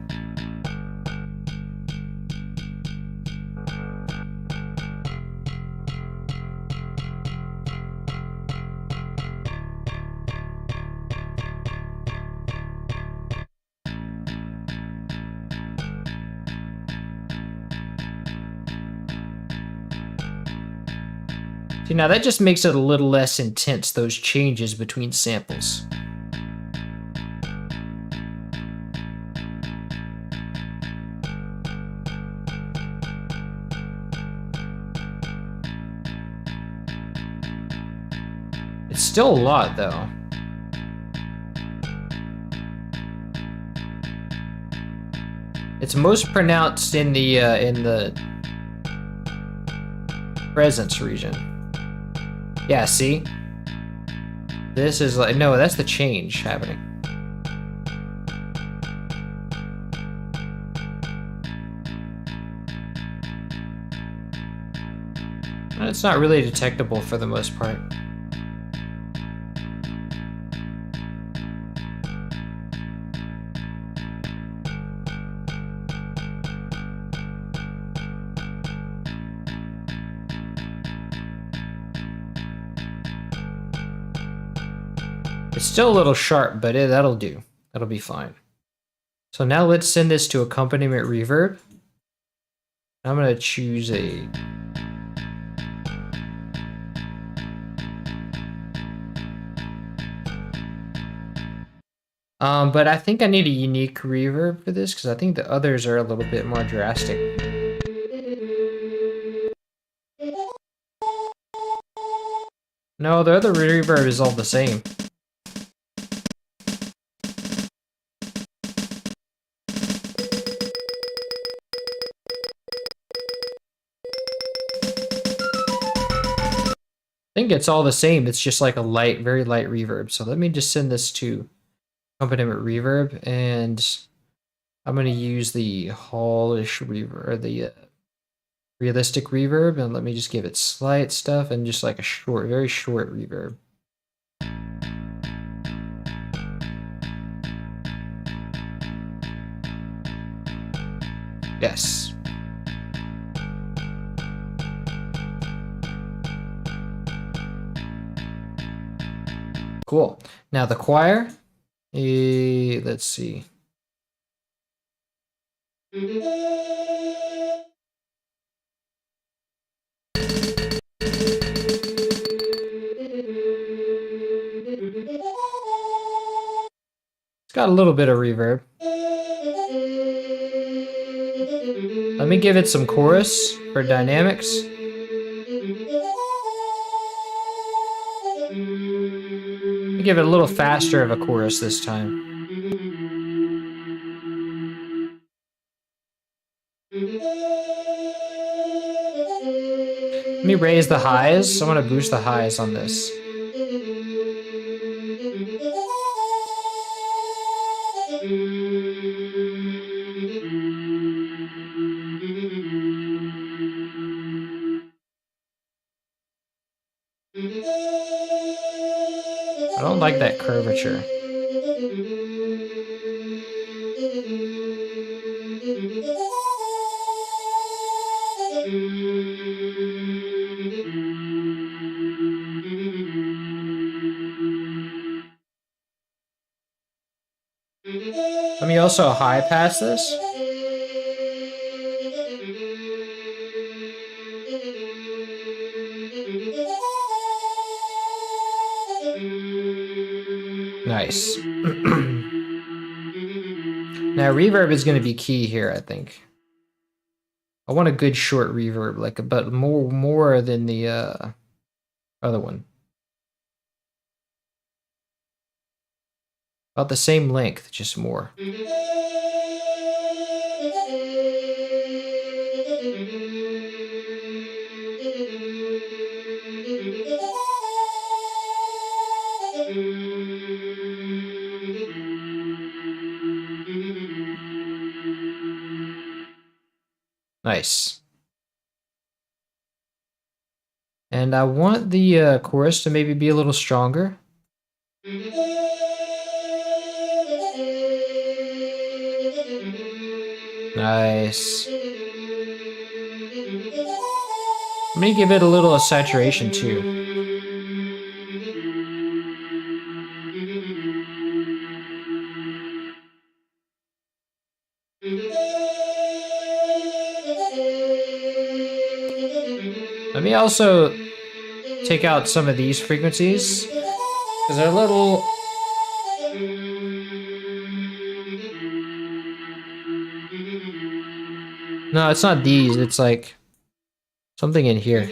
See, now that just makes it a little less intense, those changes between samples. It's still a lot, though. It's most pronounced in the presence region. Yeah, see? This is like, no, that's the change happening. It's not really detectable for the most part. It's still a little sharp, but that'll do. That'll be fine. So now let's send this to accompaniment reverb. I'm gonna choose a... but I think I need a unique reverb for this because I think the others are a little bit more drastic. No, the other reverb is all the same. I think it's all the same. It's just like a light, very light reverb. So let me just send this to accompaniment reverb, and I'm going to use the Hallish reverb, or the realistic reverb, and let me just give it slight stuff and just like a short, very short reverb. Yes. Cool. Now the choir. Let's see. It's got a little bit of reverb. Let me give it some chorus for dynamics. Let me give it a little faster of a chorus this time. Let me raise the highs. I want to boost the highs on this. I don't like that curvature. Let me also high pass this. Nice. Now reverb is going to be key here, I think. I want a good short reverb, like but more than the other one. About the same length, just more. Nice. And I want the chorus to maybe be a little stronger. Nice. I'm gonna give it a little saturation too. Let me also take out some of these frequencies because they're a little. No, it's not these. It's like something in here.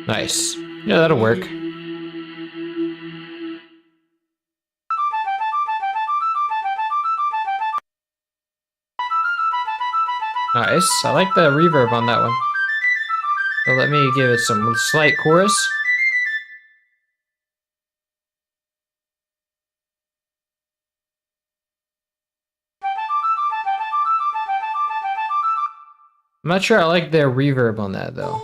Nice. Yeah, that'll work. Nice. I like the reverb on that one. So let me give it some slight chorus. I'm not sure I like the reverb on that though.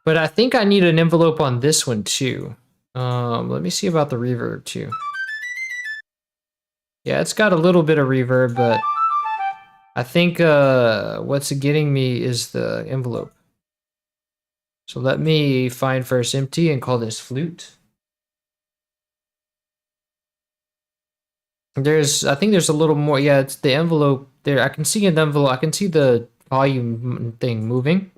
But I think I need an envelope on this one too. Let me see about the reverb too. Yeah, it's got a little bit of reverb, but I think what's getting me is the envelope. So let me find first empty and call this flute. I think there's a little more. Yeah, it's the envelope there. I can see an envelope. I can see the volume thing moving.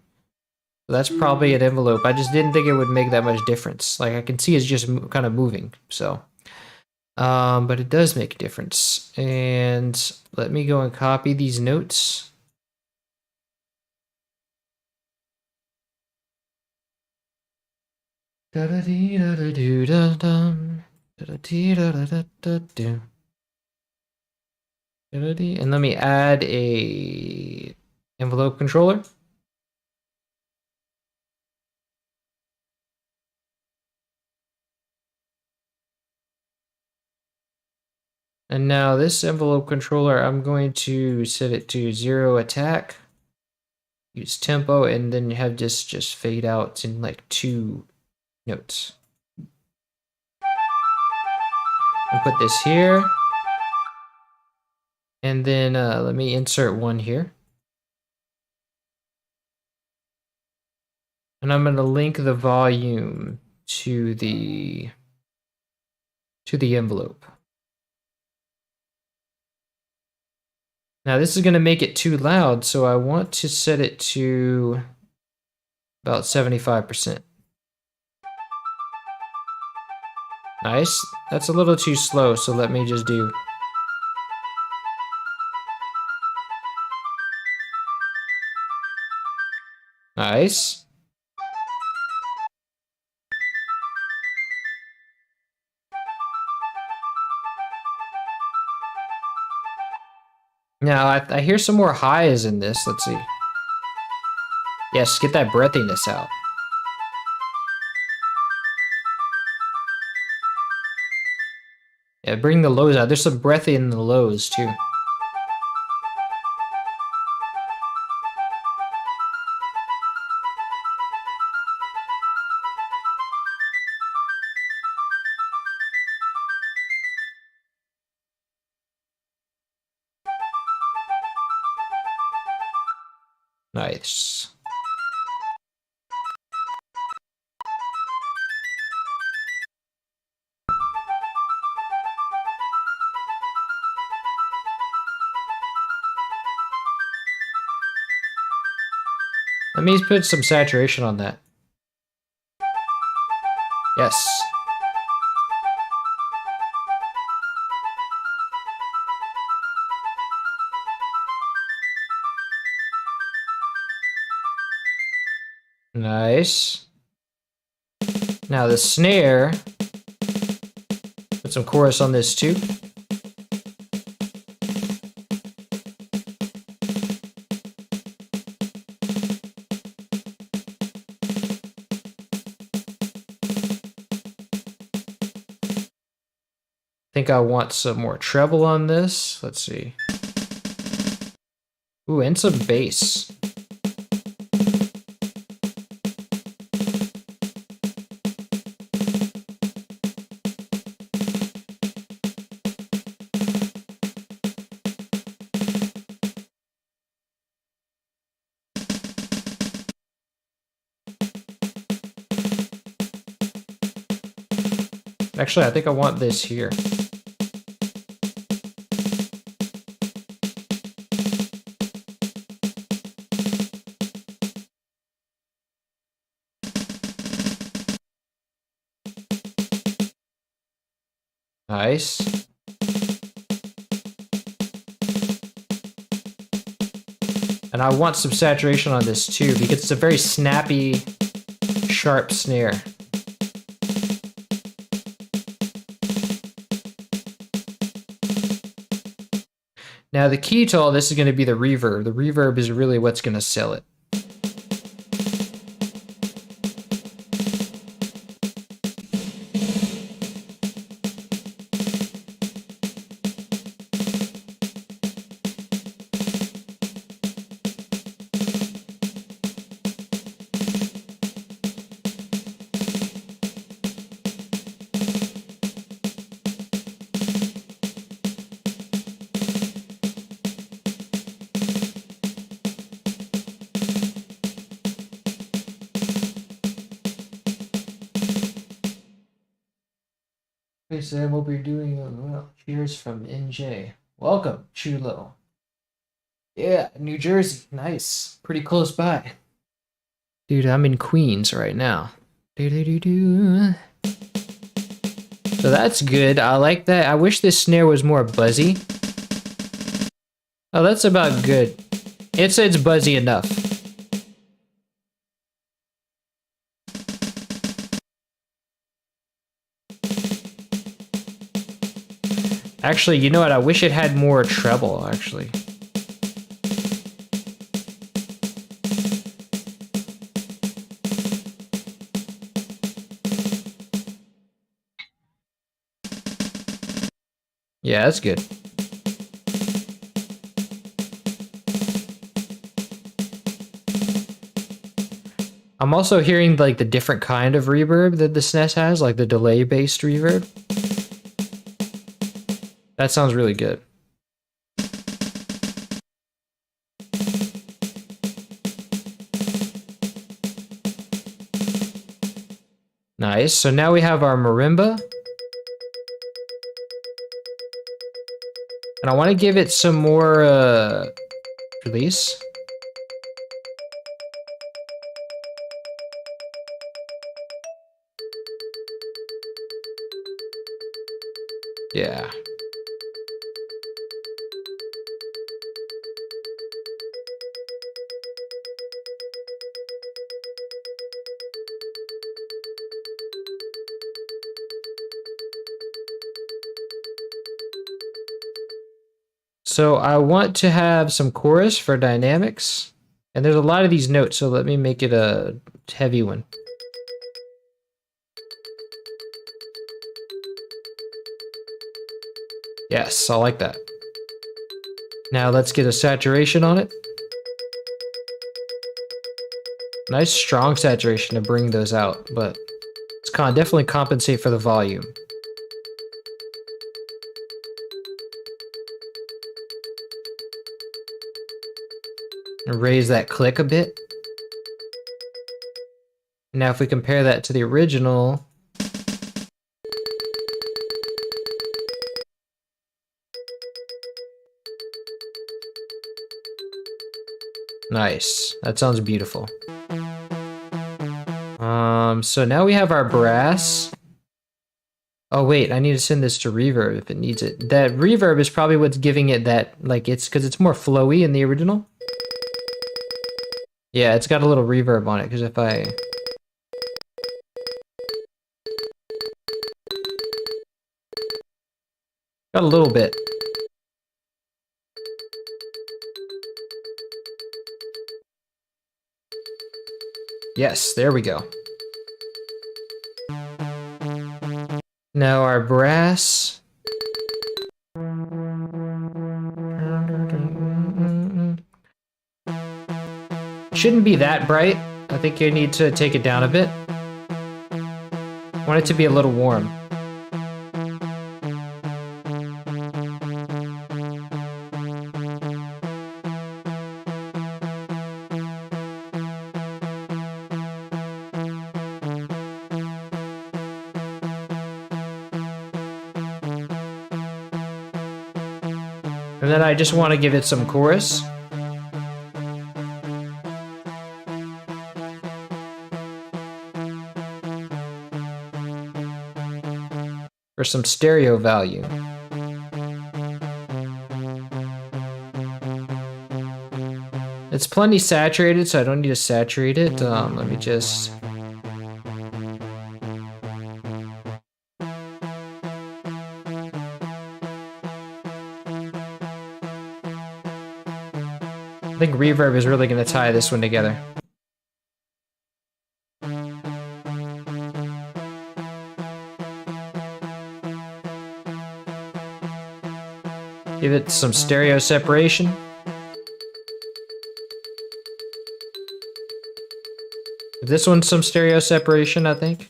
So that's probably an envelope. I just didn't think it would make that much difference. Like I can see it's just kind of moving. So, but it does make a difference. And let me go and copy these notes. And let me add a envelope controller. And now this envelope controller, I'm going to set it to 0 attack. Use tempo, and then have this just fade out in like 2 notes. And put this here. And then let me insert one here. And I'm going to link the volume to the envelope. Now this is going to make it too loud, so I want to set it to about 75%. Nice. That's a little too slow, so let me just do. Nice. Now, I hear some more highs in this. Let's see. Yes, get that breathiness out. Yeah, bring the lows out. There's some breathy in the lows, too. Nice. Let me put some saturation on that. Yes. Nice. Now the snare. Put some chorus on this too. I think I want some more treble on this. Let's see. Ooh, and some bass. Actually, I think I want this here. Nice. And I want some saturation on this too, because it's a very snappy, sharp snare. Now the key to all this is going to be the reverb. The reverb is really what's going to sell it. Hey Sam, hope you're doing well. Cheers from NJ. Welcome, Chulo. Yeah, New Jersey. Nice. Pretty close by. Dude, I'm in Queens right now. So that's good. I like that. I wish this snare was more buzzy. Oh, that's about good. It's buzzy enough. Actually, you know what? I wish it had more treble, actually. Yeah, that's good. I'm also hearing like the different kind of reverb that the SNES has, like the delay-based reverb. That sounds really good. Nice. So now we have our marimba. And I want to give it some more release. Yeah. So I want to have some chorus for dynamics. And there's a lot of these notes, so let me make it a heavy one. Yes, I like that. Now let's get a saturation on it. Nice strong saturation to bring those out, but let's definitely compensate for the volume. And raise that click a bit. Now if we compare that to the original, nice. That sounds beautiful. So now we have our brass. Oh wait, I need to send this to reverb if it needs it. That reverb is probably what's giving it that, like, it's because it's more flowy in the original. Yeah, it's got a little reverb on it, because if I... Got a little bit. Yes, there we go. Now our brass. Shouldn't be that bright. I think you need to take it down a bit. I want it to be a little warm. And then I just want to give it some chorus. Or some stereo value. It's plenty saturated, so I don't need to saturate it. Let me just... I think reverb is really going to tie this one together. Give it some stereo separation. This one's some stereo separation, I think.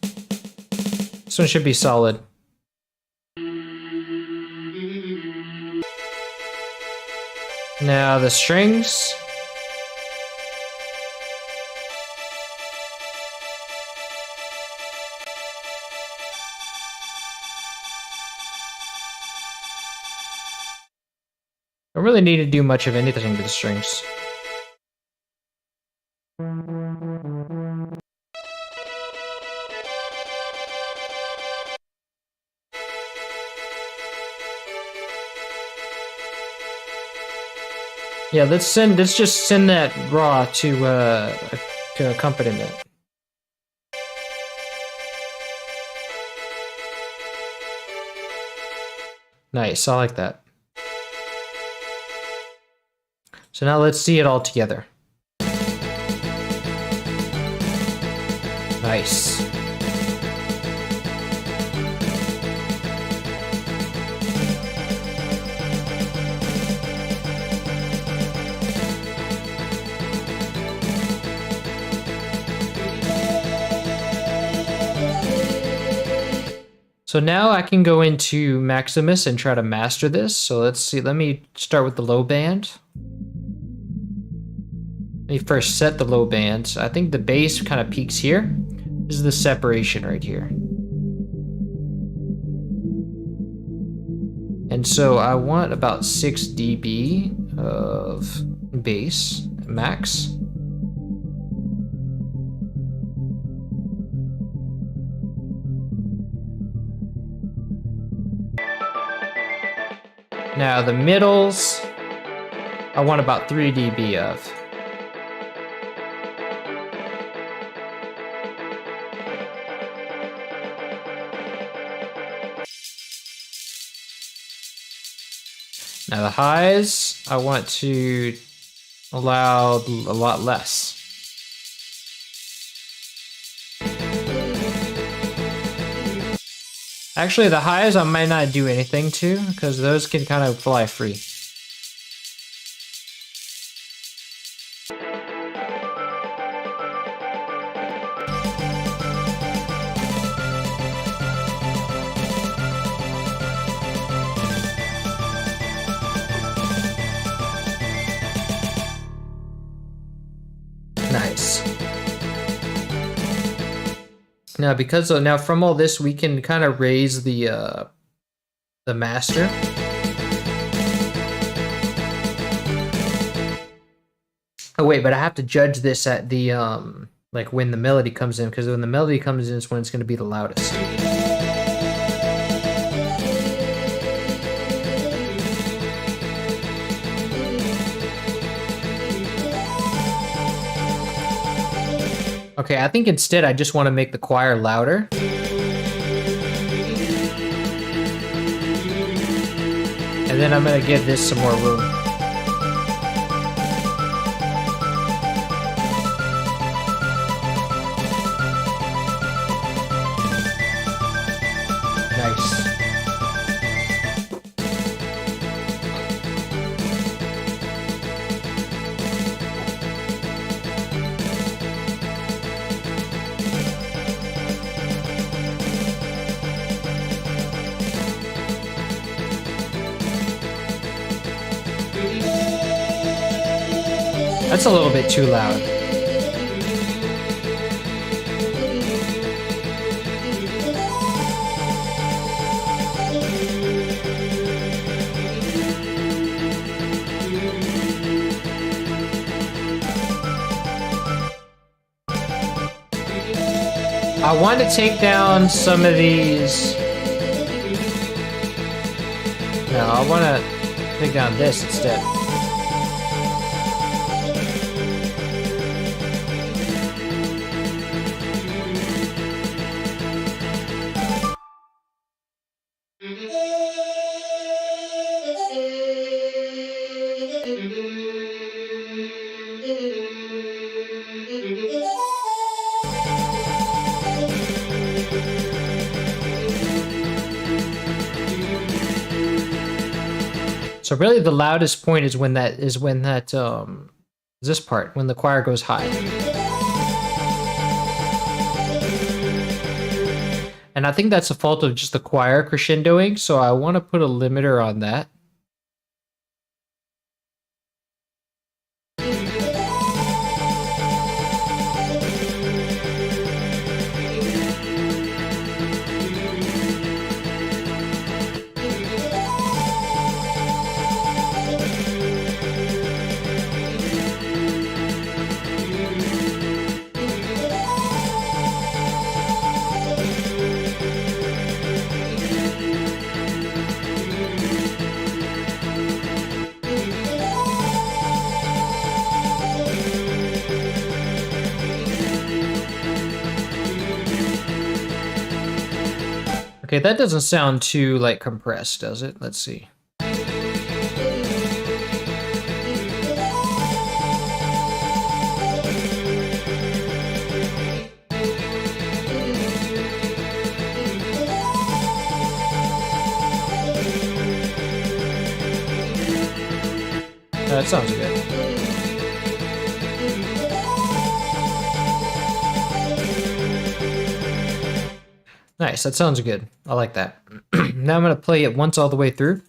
This one should be solid. Now the strings. Don't really need to do much of anything to the strings. Yeah, let's just send that raw to accompaniment. Nice, I like that. So now let's see it all together. Nice. So now I can go into Maximus and try to master this. So let's see, let me start with the low band. Let me first set the low band. I think the bass kind of peaks here. This is the separation right here. And so I want about 6 dB of bass max. Now the middles, I want about 3 dB of. Now the highs, I want to allow a lot less. Actually, the highs I might not do anything to, because those can kind of fly free. Nice. Now, because now from all this, we can kind of raise the master. Oh wait, but I have to judge this at the like when the melody comes in, because when the melody comes in is when it's going to be the loudest. Okay, I think instead I just want to make the choir louder. And then I'm going to give this some more room. Nice. That's a little bit too loud. I want to take down some of these. No, I want to take down this instead. So really the loudest point is when that this part, when the choir goes high. And I think that's a fault of just the choir crescendoing, so I want to put a limiter on that. Okay, that doesn't sound too, like, compressed, does it? Let's see. That sounds good. Nice, that sounds good. I like that. Now I'm going to play it once all the way through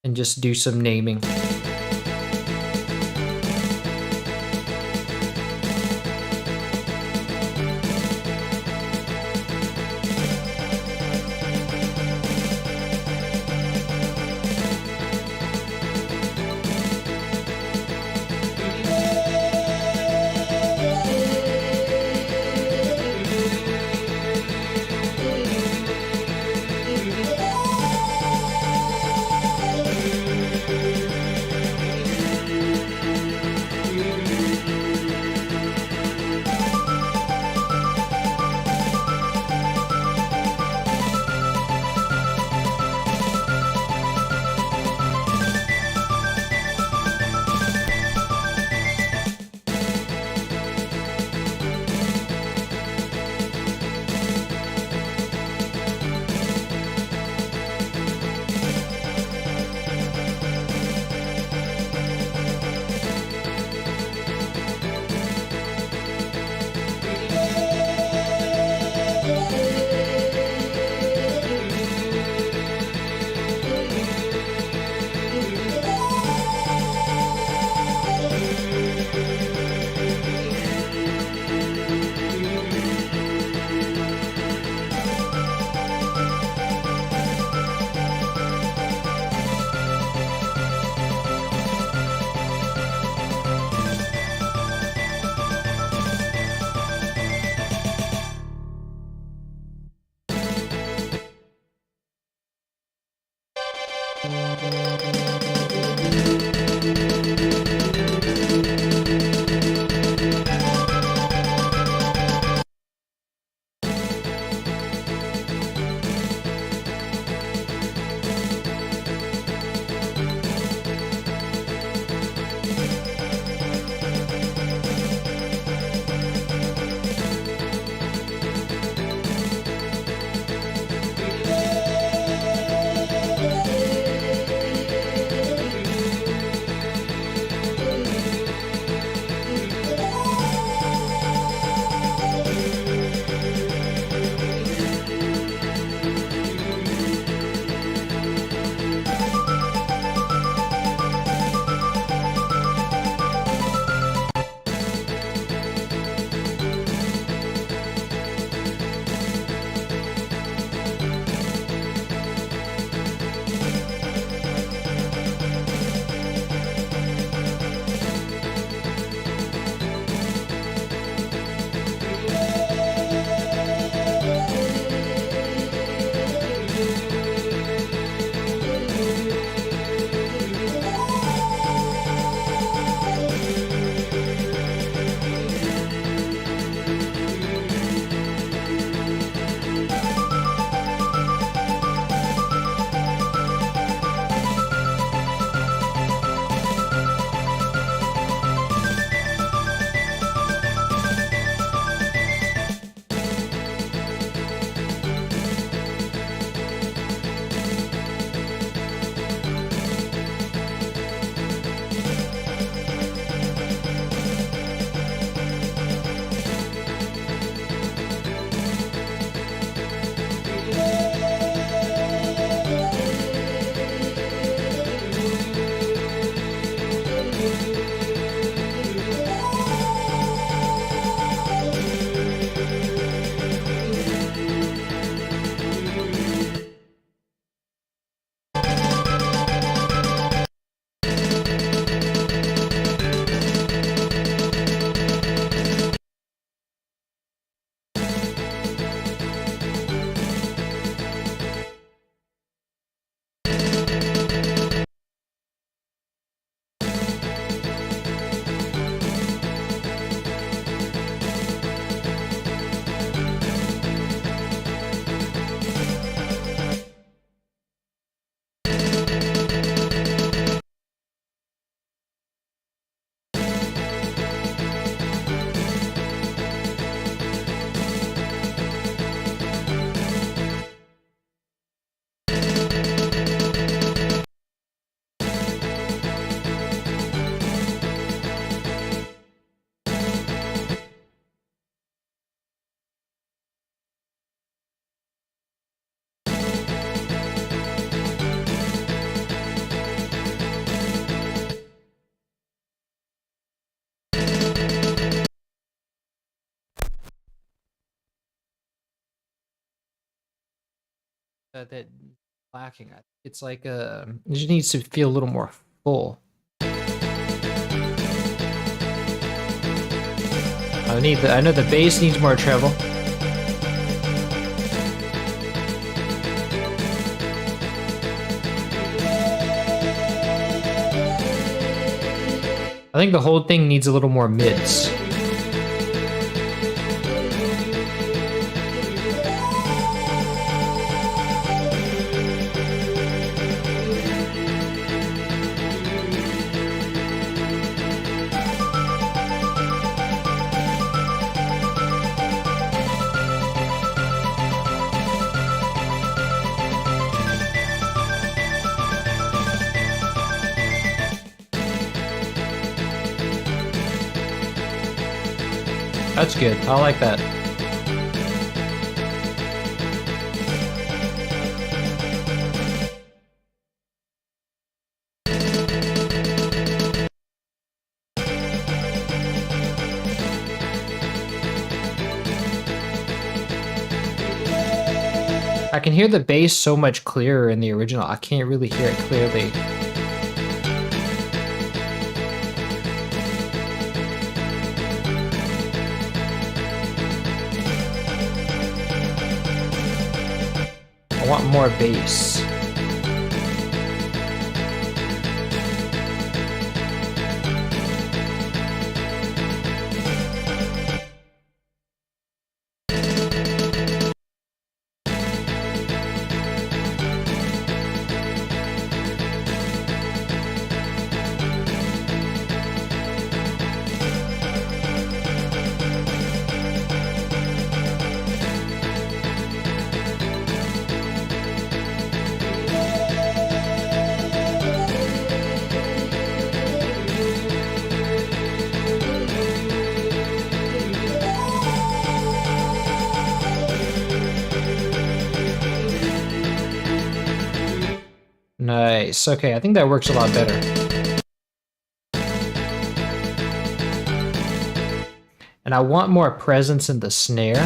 and just do some naming. that lacking. It's like it just needs to feel a little more full. I know the bass needs more treble. I think the whole thing needs a little more mids. That's good. I like that. I can hear the bass so much clearer in the original. I can't really hear it clearly. I want more bass. Nice. Okay, I think that works a lot better. And I want more presence in the snare.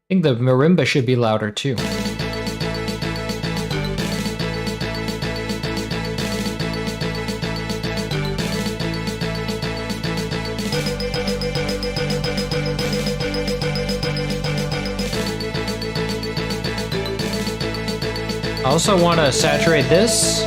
I think the marimba should be louder too. I also want to saturate this.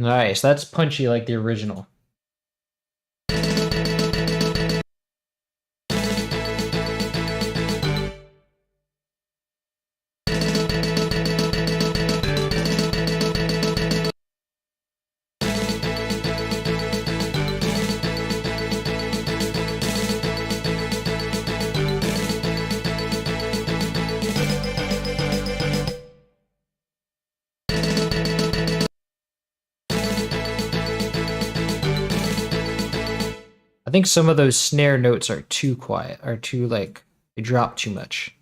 Nice. That's punchy like the original. I think some of those snare notes are too quiet, are too like they drop too much.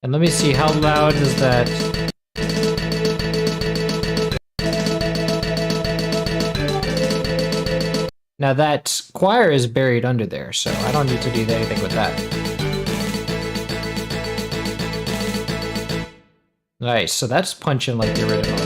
And let me see, how loud is that? Now that choir is buried under there, so I don't need to do anything with that. Nice, so that's punching like the original.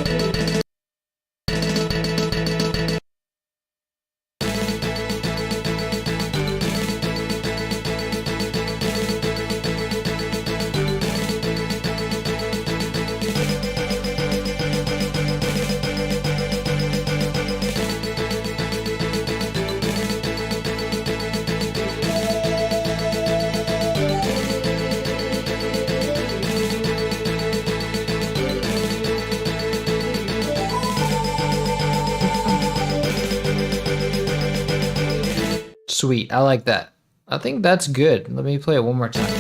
Sweet, I like that. I think that's good. Let me play it one more time.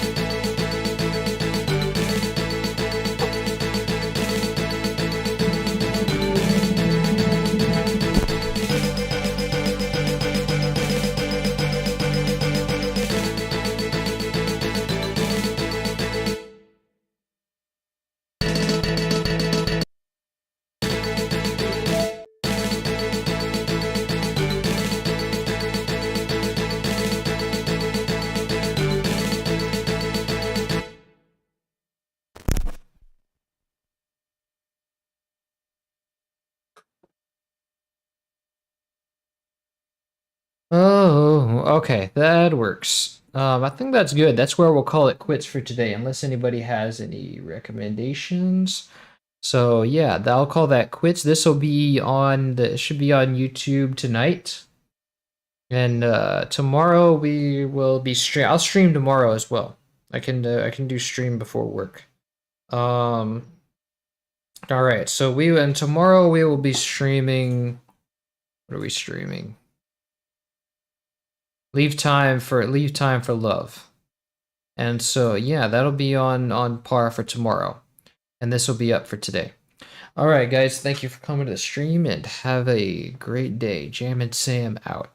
Oh, okay, that works. I think that's good. That's where we'll call it quits for today, unless anybody has any recommendations. So yeah, I'll call that quits. This will be on the, it should be on YouTube tonight. And tomorrow we will be stream. I'll stream tomorrow as well. I can do stream before work. All right. So and tomorrow we will be streaming. What are we streaming? Leave time for love. And so yeah, that'll be on par for tomorrow. And this will be up for today. All right, guys, thank you for coming to the stream and have a great day. Jam and Sam out.